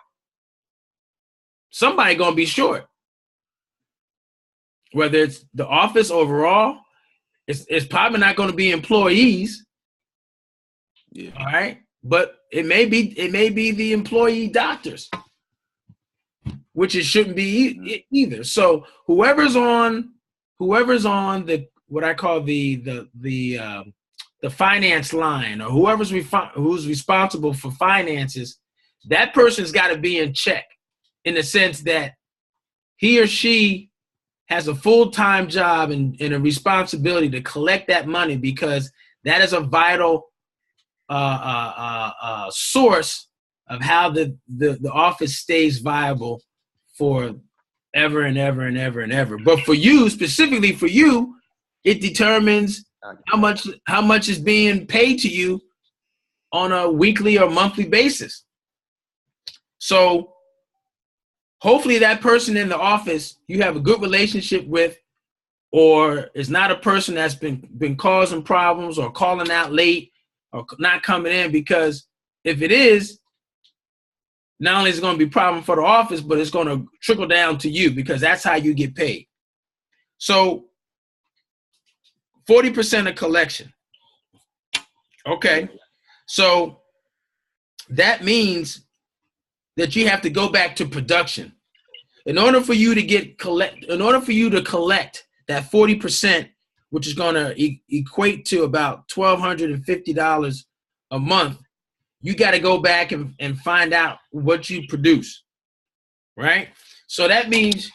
Somebody going to be short. Whether it's the office overall, it's probably not going to be employees. Yeah. All right. But it may be the employee doctors, which it shouldn't be either. So whoever's on the what I call the finance line, or who's responsible for finances, that person's got to be in check, in the sense that he or she has a full-time job and a responsibility to collect that money, because that is a vital source of how the office stays viable for ever and ever and ever and ever. But for you, specifically for you, it determines how much is being paid to you on a weekly or monthly basis. So hopefully that person in the office you have a good relationship with, or is not a person that's been causing problems or calling out late or not coming in, because if it is, not only is it going to be a problem for the office, but it's going to trickle down to you, because that's how you get paid. So 40% of collection. Okay. So that means that you have to go back to production. In order for you to collect that 40%, which is going to equate to about $1,250 a month, you got to go back and find out what you produce, right? So that means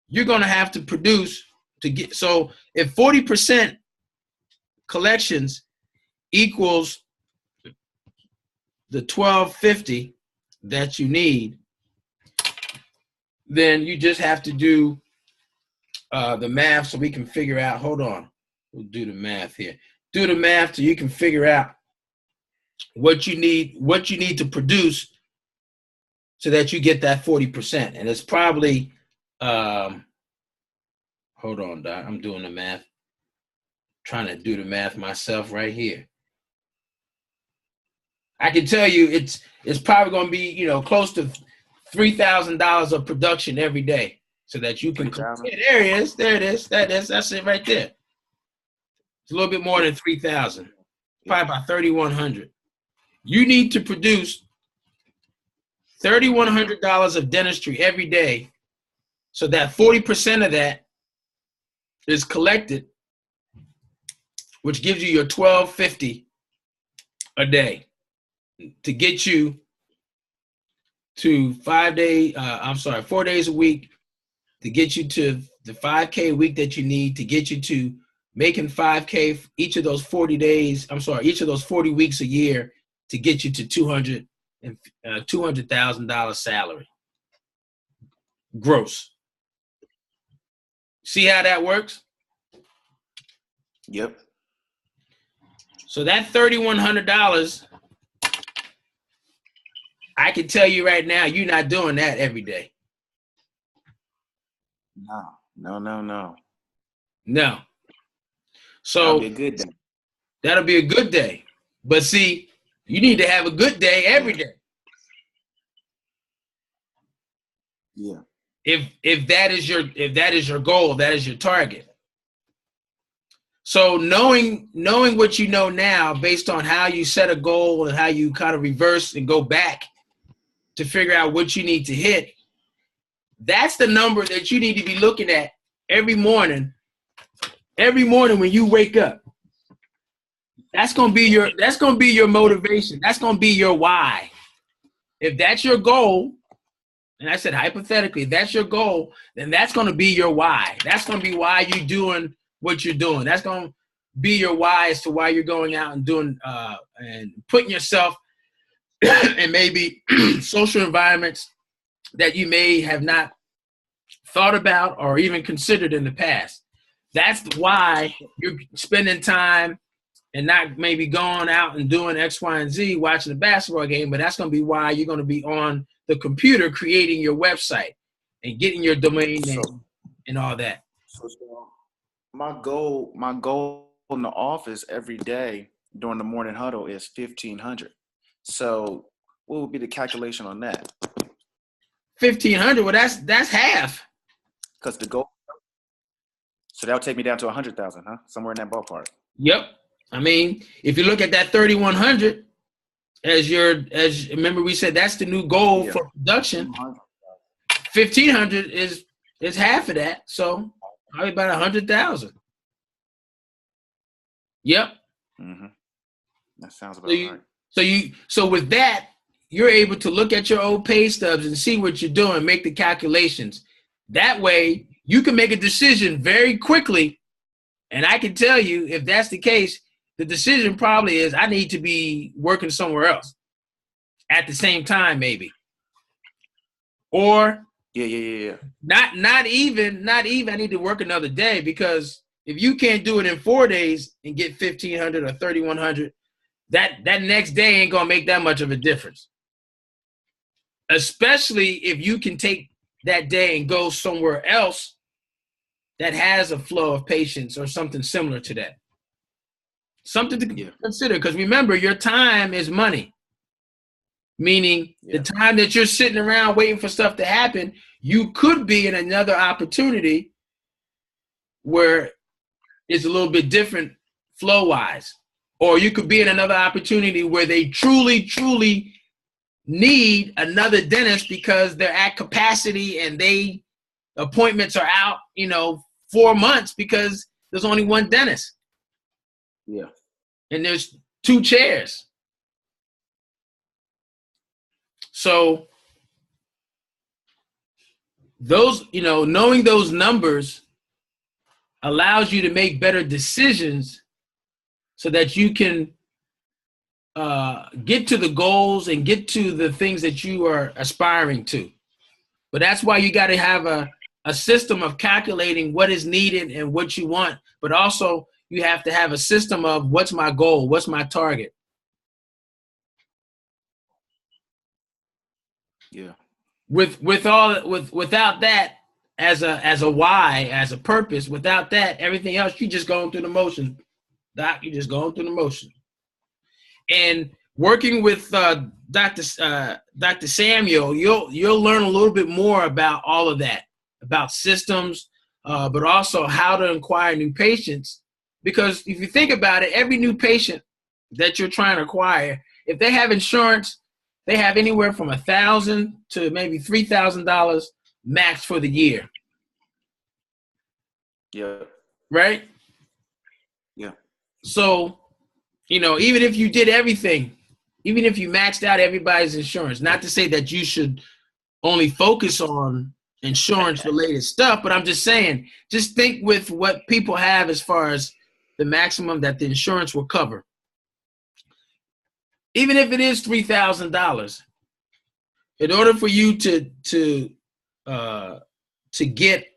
you're going to have to produce to get. So if 40% collections equals the $1,250 that you need, then you just have to do the math so we can figure out. Hold on, we'll do the math here. Do the math so you can figure out what you need to produce so that you get that 40%. And it's probably hold on, Doc. I'm doing the math. Trying to do the math myself right here. I can tell you it's probably going to be, close to $3,000 of production every day, so that you can. Yeah, there it is. That's it right there. It's a little bit more than 3,000. Probably about 3,100. You need to produce $3,100 of dentistry every day, so that 40% of that is collected, which gives you your $1,250 a day, to get you to 4 days a week, to get you to the 5K a week that you need, to get you to making 5K each of those 40 weeks a year, to get you to $200,000 salary gross. See how that works? Yep. So that $3,100, I can tell you right now, you're not doing that every day. No. So that'll be a good day. That'll be a good day. But see, you need to have a good day every day. Yeah. If that is your goal, if that is your target. So knowing what you know now, based on how you set a goal and how you kind of reverse and go back to figure out what you need to hit, that's the number that you need to be looking at every morning when you wake up. That's gonna be your motivation. That's gonna be your why. If that's your goal, and I said hypothetically, if that's your goal, then that's gonna be your why. That's gonna be why you're doing what you're doing. That's gonna be your why as to why you're going out and doing and putting yourself in maybe social environments that you may have not thought about or even considered in the past. That's why you're spending time and not maybe going out and doing X, Y, and Z, watching a basketball game, but that's going to be why you're going to be on the computer creating your website and getting your domain name and all that. So my goal in the office every day during the morning huddle is 1,500. So what would be the calculation on that? 1,500. Well, that's half. Because the goal. So that would take me down to 100,000, huh? Somewhere in that ballpark. Yep. I mean, if you look at that 3,100 as remember we said that's the new goal for production. 1,500 is half of that. So probably about 100,000. Yep. Mm-hmm. That sounds about right. So with that, you're able to look at your old pay stubs and see what you're doing, make the calculations. That way, you can make a decision very quickly. And I can tell you, if that's the case, the decision probably is I need to be working somewhere else at the same time, maybe. Or Not even I need to work another day, because if you can't do it in 4 days and get 1,500 or 3,100, that next day ain't gonna make that much of a difference. Especially if you can take that day and go somewhere else that has a flow of patients or something similar to that. Something to consider, because remember, your time is money. Meaning the time that you're sitting around waiting for stuff to happen, you could be in another opportunity where it's a little bit different flow-wise. Or you could be in another opportunity where they truly, truly need another dentist because they're at capacity and appointments are out, 4 months because there's only one dentist. Yeah. And there's 2 chairs. So those, knowing those numbers allows you to make better decisions so that you can get to the goals and get to the things that you are aspiring to. But that's why you got to have a system of calculating what is needed and what you want. But also you have to have a system of what's my goal, what's my target. Yeah. Without that as a why, as a purpose, without that, everything else, you just going through the motion. Doc, you just going through the motion. And working with Dr. Samuel, you'll learn a little bit more about all of that, about systems, but also how to acquire new patients. Because if you think about it, every new patient that you're trying to acquire, if they have insurance, they have anywhere from $1,000 to maybe $3,000 max for the year. Yeah. Right? Yeah. So, even if you did everything, even if you maxed out everybody's insurance, not to say that you should only focus on insurance-related stuff, but I'm just saying, just think with what people have as far as the maximum that the insurance will cover. Even if it is $3,000, in order for you to get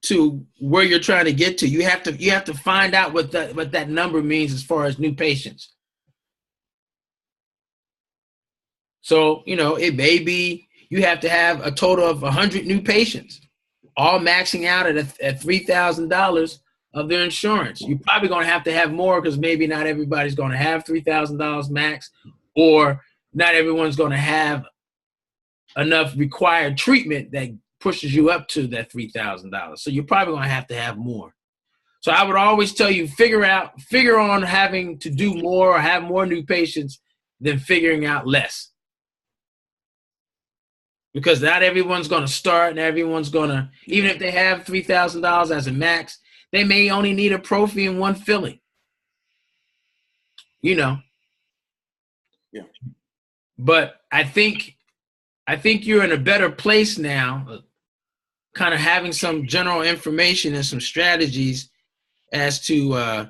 to where you're trying to get to, you have to find out what that number means as far as new patients. So, it may be you have to have a total of 100 new patients, all maxing out at $3,000 of their insurance. You're probably going to have more, because maybe not everybody's going to have $3,000 max, or not everyone's going to have enough required treatment that pushes you up to that $3,000. So you're probably going to have more. So I would always tell you, figure on having to do more or have more new patients than figuring out less. Because not everyone's going to start, and everyone's going to, even if they have $3,000 as a max, they may only need a prophy and one filling. Yeah. But I think you're in a better place now, kind of having some general information and some strategies as to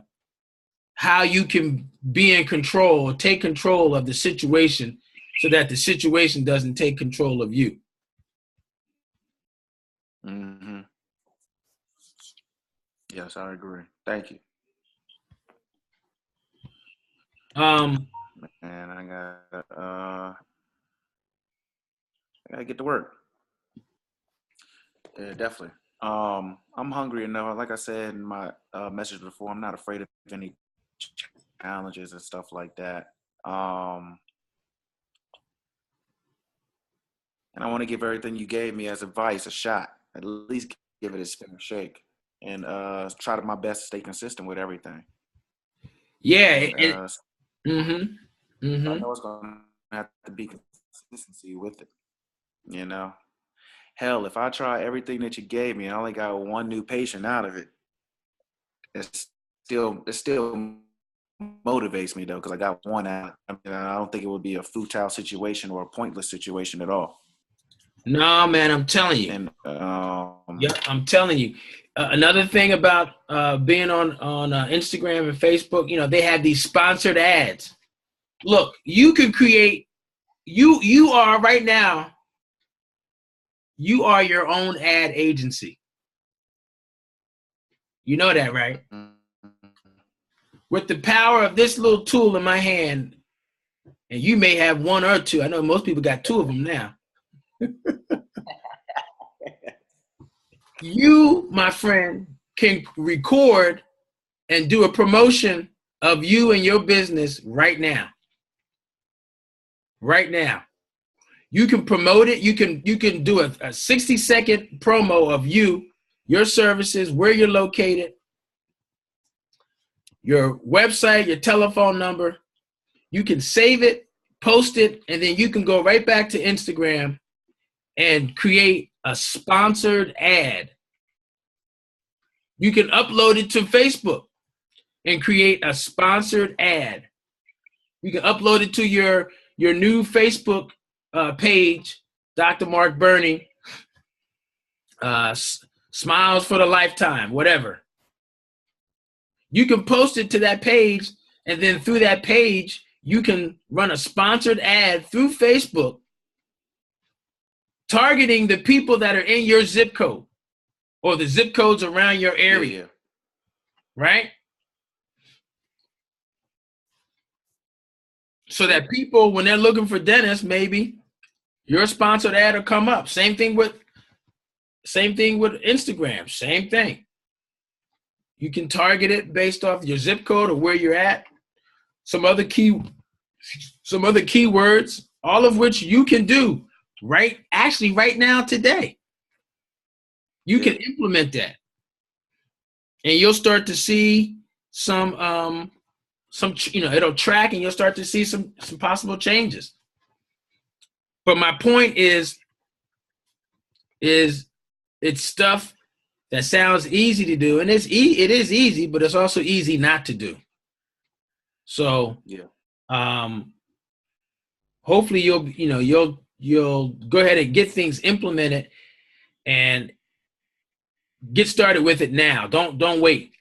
how you can be in control or take control of the situation so that the situation doesn't take control of you. Mm-hmm. Yes, I agree. Thank you. And I gotta get to work. Yeah, definitely. I'm hungry enough. Like I said in my message before, I'm not afraid of any challenges and stuff like that. And I want to give everything you gave me as advice a shot. At least give it a spin or shake, and try my best to stay consistent with everything. Yeah. And, Mm-hmm. Mm-hmm. I know it's gonna have to be consistency with it. You know, hell, if I try everything that you gave me, and I only got one new patient out of it, it still motivates me though, because I got one out. I mean, I don't think it would be a futile situation or a pointless situation at all. No, man, I'm telling you. And yeah, I'm telling you. Another thing about being on Instagram and Facebook, you know, they have these sponsored ads. Look, you can create. You are right now. You are your own ad agency. You know that, right? With the power of this little tool in my hand, and you may have one or two. I know most people got two of them now. You, my friend, can record and do a promotion of you and your business right now. Right now. You can promote it. You can do a 60-second promo of you, your services, where you're located, your website, your telephone number. You can save it, post it, and then you can go right back to Instagram and create a sponsored ad. You can upload it to Facebook and create a sponsored ad. You can upload it to your new Facebook page, Dr. Mark Burney, Smiles for the Lifetime, whatever. You can post it to that page, and then through that page, you can run a sponsored ad through Facebook targeting the people that are in your zip code or the zip codes around your area. Yeah. Right? So that people, when they're looking for dentists, maybe your sponsored ad will come up. Same thing with Instagram. Same thing. You can target it based off your zip code or where you're at. Some other keywords, all of which you can do right now today. You can implement that, and you'll start to see some it'll track, and you'll start to see some possible changes. But my point is it's stuff that sounds easy to do, and it is easy, but it's also easy not to do. So hopefully you'll go ahead and get things implemented and get started with it now. Don't wait.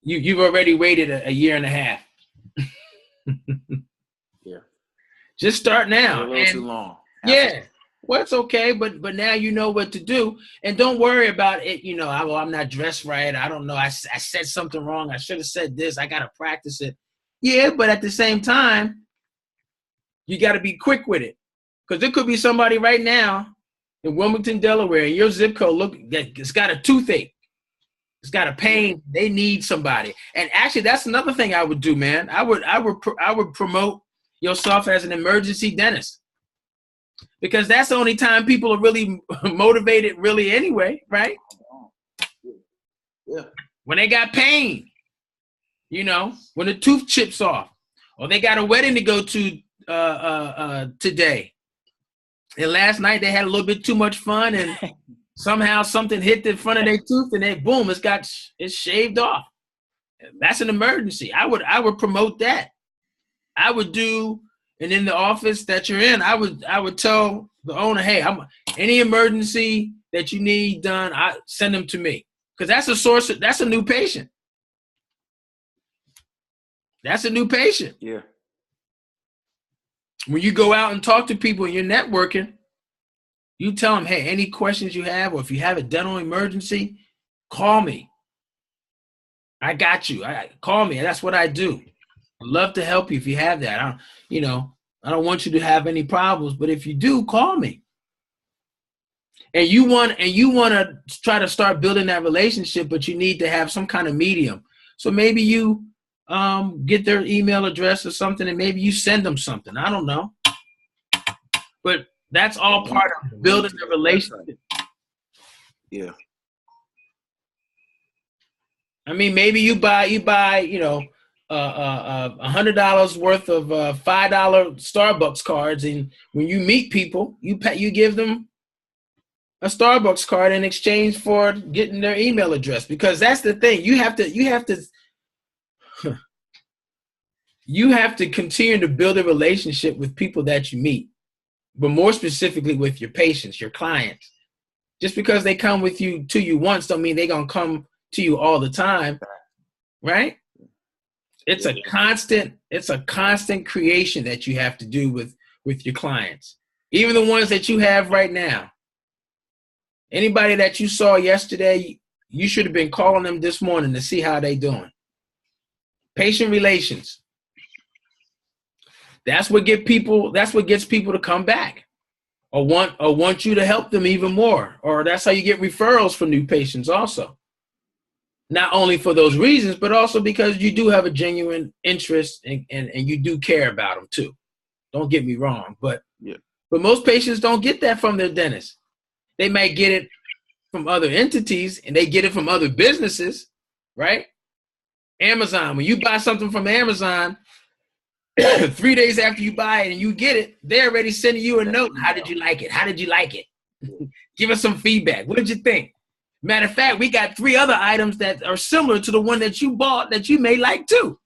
You've already waited a year and a half. Yeah. Just start now. A little too long. Yeah. Well, it's okay, but now you know what to do, and don't worry about it. You know, I'm not dressed right. I don't know. I said something wrong. I should have said this. I got to practice it. Yeah, but at the same time, you got to be quick with it, because there could be somebody right now in Wilmington, Delaware, and your zip code it's got a toothache. It's got a pain. They need somebody. And actually, that's another thing I would do, man. I would promote yourself as an emergency dentist, because that's the only time people are really motivated, really, anyway, right? Yeah. When they got pain, when the tooth chips off, or they got a wedding to go to today, and last night they had a little bit too much fun, and somehow something hit the front of their tooth, and then boom, it's shaved off. That's an emergency. I would promote that. I would do, and in the office that you're in, I would tell the owner, hey, any emergency that you need done, I send them to me, because that's a new patient. That's a new patient. Yeah. When you go out and talk to people and you're networking, you tell them, hey, any questions you have, or if you have a dental emergency, call me. I got you. Call me. That's what I do. I'd love to help you if you have that. I don't want you to have any problems, but if you do, call me. And you want to try to start building that relationship, but you need to have some kind of medium. So maybe you get their email address or something, and maybe you send them something. I don't know. But that's all part of building the relationship. Yeah. I mean, maybe you buy, $100 worth of $5 Starbucks cards, and when you meet people, you give them a Starbucks card in exchange for getting their email address, because that's the thing. You have to continue to build a relationship with people that you meet, but more specifically with your patients, your clients. Just because they come to you once don't mean they're going to come to you all the time, right? It's a constant creation that you have to do with your clients, even the ones that you have right now. Anybody that you saw yesterday, you should have been calling them this morning to see how they doing. Patient relations. That's what gets people to come back or want you to help them even more. Or that's how you get referrals for new patients also. Not only for those reasons, but also because you do have a genuine interest and you do care about them too. Don't get me wrong, but most patients don't get that from their dentist. They might get it from other entities, and they get it from other businesses, right? Amazon, when you buy something from Amazon, 3 days after you buy it and you get it, they're already sending you a note. How did you like it? How did you like it? Give us some feedback. What did you think? Matter of fact, we got 3 other items that are similar to the one that you bought that you may like too.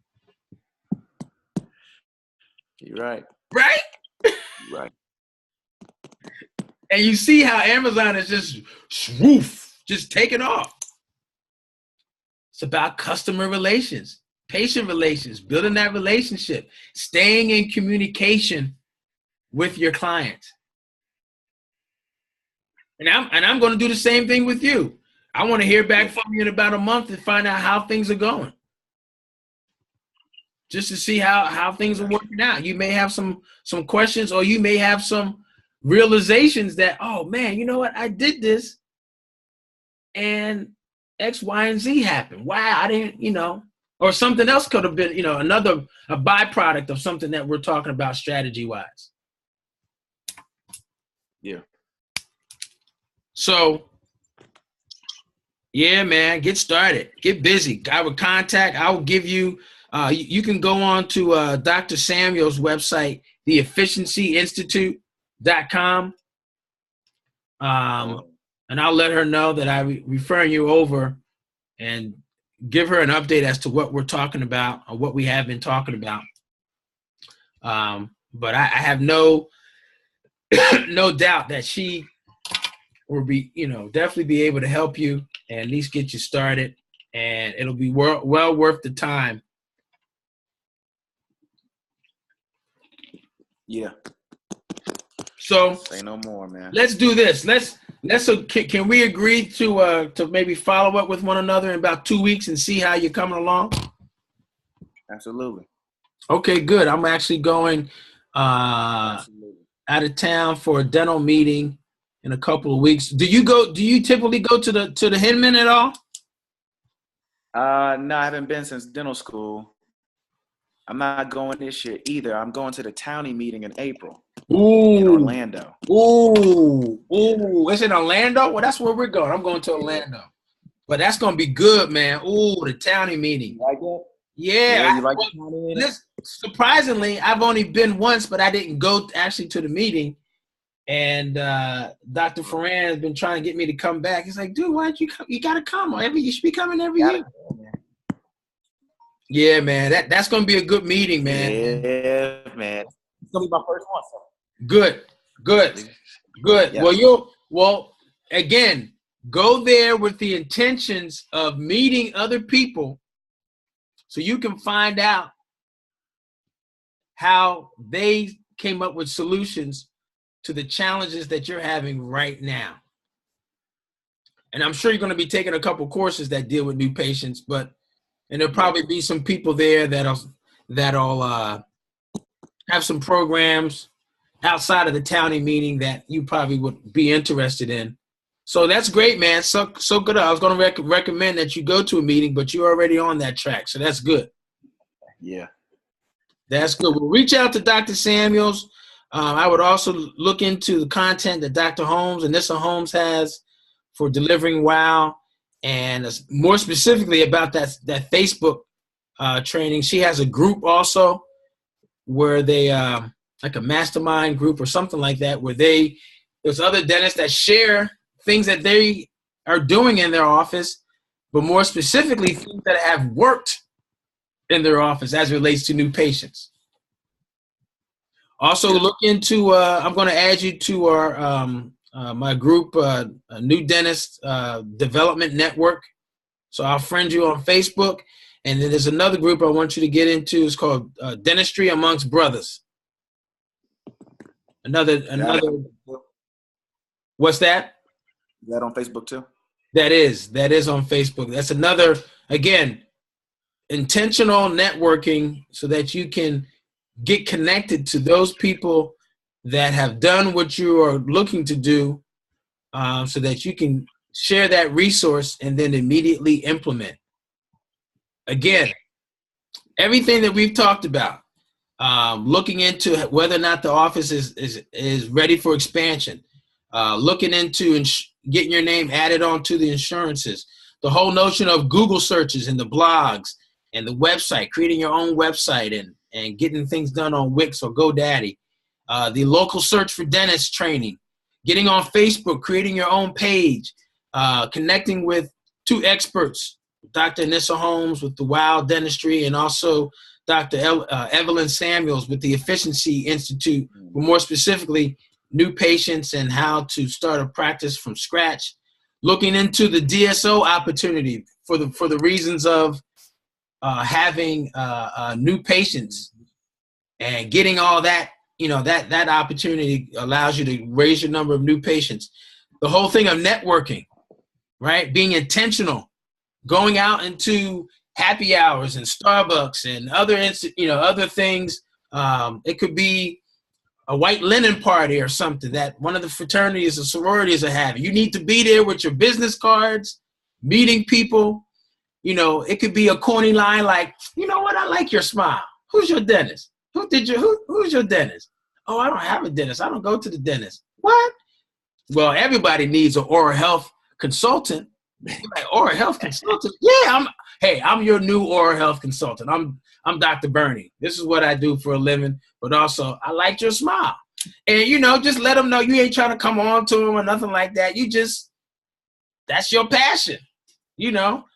You're right. Right? Right. And you see how Amazon is just taking off. It's about customer relations, patient relations, building that relationship, staying in communication with your clients. And I'm going to do the same thing with you. I want to hear back from you in about a month and find out how things are going. Just to see how things are working out. You may have some questions, or you may have some realizations that, oh man, you know what? I did this and X, Y, and Z happened. Wow, I didn't, or something else could have been, a byproduct of something that we're talking about strategy wise. Yeah. So, yeah, man, get started. Get busy. I will give you, you can go on to Dr. Samuel's website, theefficiencyinstitute.com. And I'll let her know that I'm referring you over and give her an update as to what we're talking about or what we have been talking about. But I have no doubt that she will be, definitely be able to help you and at least get you started, and it'll be well worth the time. Yeah. So say no more, man. Let's do this. Can we agree to maybe follow up with one another in about 2 weeks and see how you're coming along? Absolutely. Okay, good. I'm actually going out of town for a dental meeting in a couple of weeks. Do you typically go to the Hinman at all? No, I haven't been since dental school. I'm not going this year either. I'm going to the Townie meeting in April. Ooh. In Orlando. Ooh. It's in Orlando? Well, that's where we're going. I'm going to Orlando. But that's going to be good, man. Ooh, the Townie meeting. You like it? Yeah. You like the Townie meeting? Surprisingly, I've only been once, but I didn't go actually to the meeting. And Dr. Ferran has been trying to get me to come back. He's like, dude, why don't you come? You got to come. You should be coming every year. Yeah, man. That's going to be a good meeting, man. Yeah, man. It's going to be my first one. So. Good. Yeah. Well, again, go there with the intentions of meeting other people so you can find out how they came up with solutions to the challenges that you're having right now. And I'm sure you're going to be taking a couple courses that deal with new patients, and there'll probably be some people there that'll have some programs outside of the county meeting that you probably would be interested in. So that's great, man. So good. I was going to recommend that you go to a meeting, but you're already on that track. So that's good. Yeah. That's good. We'll reach out to Dr. Samuels. I would also look into the content that Dr. Anissa Holmes has for delivering WOW, and more specifically about that Facebook training. She has a group also where they like a mastermind group or something like that, where there's other dentists that share things that they are doing in their office, but more specifically things that have worked in their office as it relates to new patients. Also look into, I'm going to add you to our my group, New Dentist Development Network. So I'll friend you on Facebook. And then there's another group I want you to get into. It's called Dentistry Amongst Brothers. Another. What's that? Is that on Facebook too? That is on Facebook. That's another, again, intentional networking so that you can get connected to those people that have done what you are looking to do, so that you can share that resource and then immediately implement. Again, everything that we've talked about, looking into whether or not the office is ready for expansion, looking into getting your name added onto the insurances, the whole notion of Google searches and the blogs and the website, creating your own website and getting things done on Wix or GoDaddy, the local search for dentists training, getting on Facebook, creating your own page, connecting with two experts, Dr. Anissa Holmes with the WOW Dentistry, and also Dr. Evelyn Samuels with the Efficiency Institute, but more specifically, new patients and how to start a practice from scratch. Looking into the DSO opportunity for the reasons of having new patients and getting all that, that opportunity allows you to raise your number of new patients. The whole thing of networking, right? Being intentional, going out into happy hours and Starbucks and other things. It could be a white linen party or something that one of the fraternities or sororities are having. You need to be there with your business cards, meeting people. It could be a corny line like, you know what? I like your smile. Who's your dentist? Who's your dentist? Oh, I don't have a dentist. I don't go to the dentist. What? Well, everybody needs an oral health consultant. Like, oral health consultant? Yeah, I'm your new oral health consultant. I'm Dr. Burney. This is what I do for a living, but also I like your smile. And, just let them know you ain't trying to come on to them or nothing like that. That's your passion,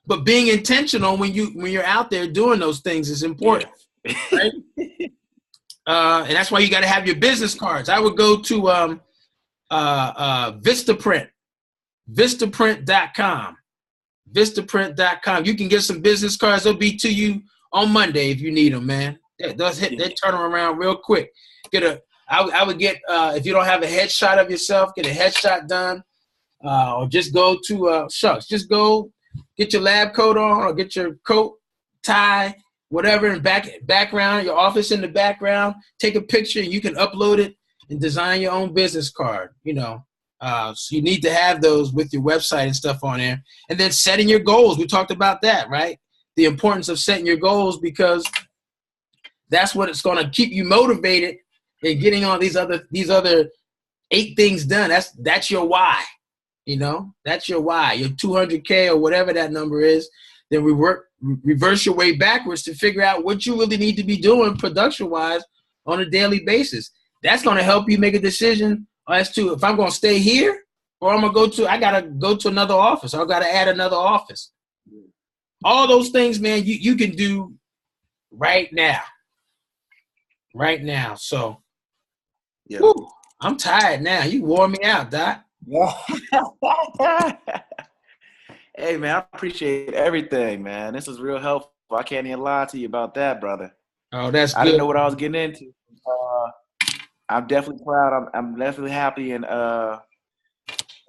but being intentional when you're out there doing those things is important, right? And that's why you got to have your business cards. I would go to Vistaprint, Vistaprint.com. Vistaprint.com. You can get some business cards. They'll be to you on Monday if you need them, man. They turn them around real quick. I would get, if you don't have a headshot of yourself, get a headshot done, or just go to just go get your lab coat on, or get your coat, tie, whatever, and background, your office in the background. Take a picture, and you can upload it and design your own business card. So you need to have those with your website and stuff on there. And then setting your goals. We talked about that, right? The importance of setting your goals, because that's what it's going to keep you motivated and getting on these other 8 things done. That's your why. That's your why. Your 200K or whatever that number is. Then reverse your way backwards to figure out what you really need to be doing production-wise on a daily basis. That's going to help you make a decision as to if I'm going to stay here or I got to go to another office, or I got to add another office. All those things, man, you can do right now. Right now. So, yeah. Whew, I'm tired now. You wore me out, Doc. Hey, man, I appreciate everything, man. This is real helpful. I can't even lie to you about that, brother. Oh, that's I didn't good. know what I was getting into. I'm definitely proud. I'm definitely happy and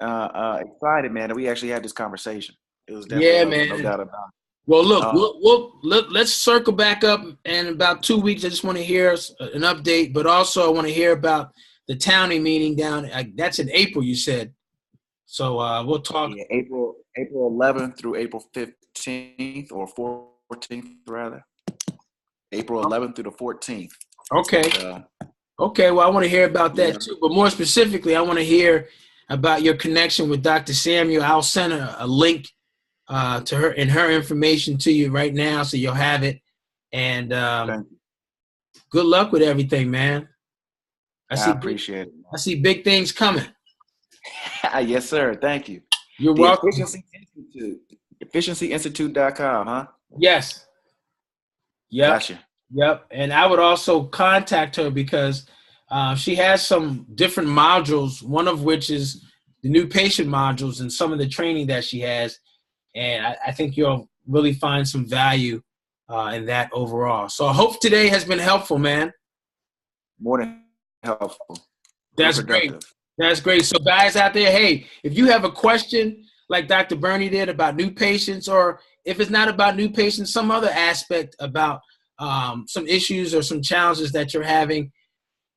excited, man, that we actually had this conversation. It was definitely Yeah, no man. doubt about Well, it. look, let's circle back up in about 2 weeks. I just want to hear an update, but also I want to hear about the townie meeting down. That's in April, you said. So we'll talk. Yeah, April 11th through April 15th or 14th rather. April 11th through the 14th. Okay. Okay. Well, I want to hear about that too, but more specifically, I want to hear about your connection with Dr. Samuel. I'll send a link to her and her information to you right now, so you'll have it. And good luck with everything, man. I appreciate it. I see big things coming. Yes, sir. Thank you. You're welcome. Efficiency Institute. EfficiencyInstitute.com, huh? Yes. Yep. Gotcha. Yep. And I would also contact her because she has some different modules, one of which is the new patient modules and some of the training that she has. And I think you'll really find some value in that overall. So I hope today has been helpful, man. More than helpful. That's great. That's great. So guys out there, hey, if you have a question like Dr. Burney did about new patients, or if it's not about new patients, some other aspect about some issues or some challenges that you're having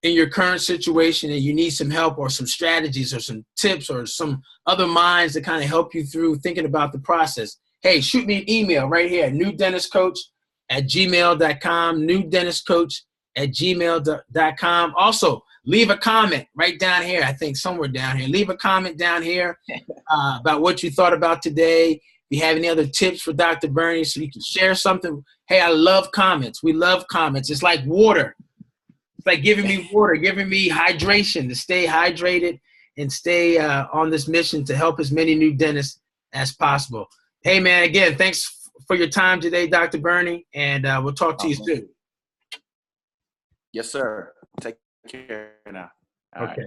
in your current situation and you need some help or some strategies or some tips or some other minds to kind of help you through thinking about the process, hey, shoot me an email right here at newdentistcoach@gmail.com, newdentistcoach@gmail.com. Also, leave a comment right down here. I think somewhere down here. Leave a comment down here about what you thought about today. If you have any other tips for Dr. Burney so you can share something. Hey, I love comments. We love comments. It's like water. It's like giving me water, giving me hydration to stay hydrated and stay on this mission to help as many new dentists as possible. Hey, man, again, thanks for your time today, Dr. Burney, and we'll talk to you soon. Yes, sir. Take care now. All right.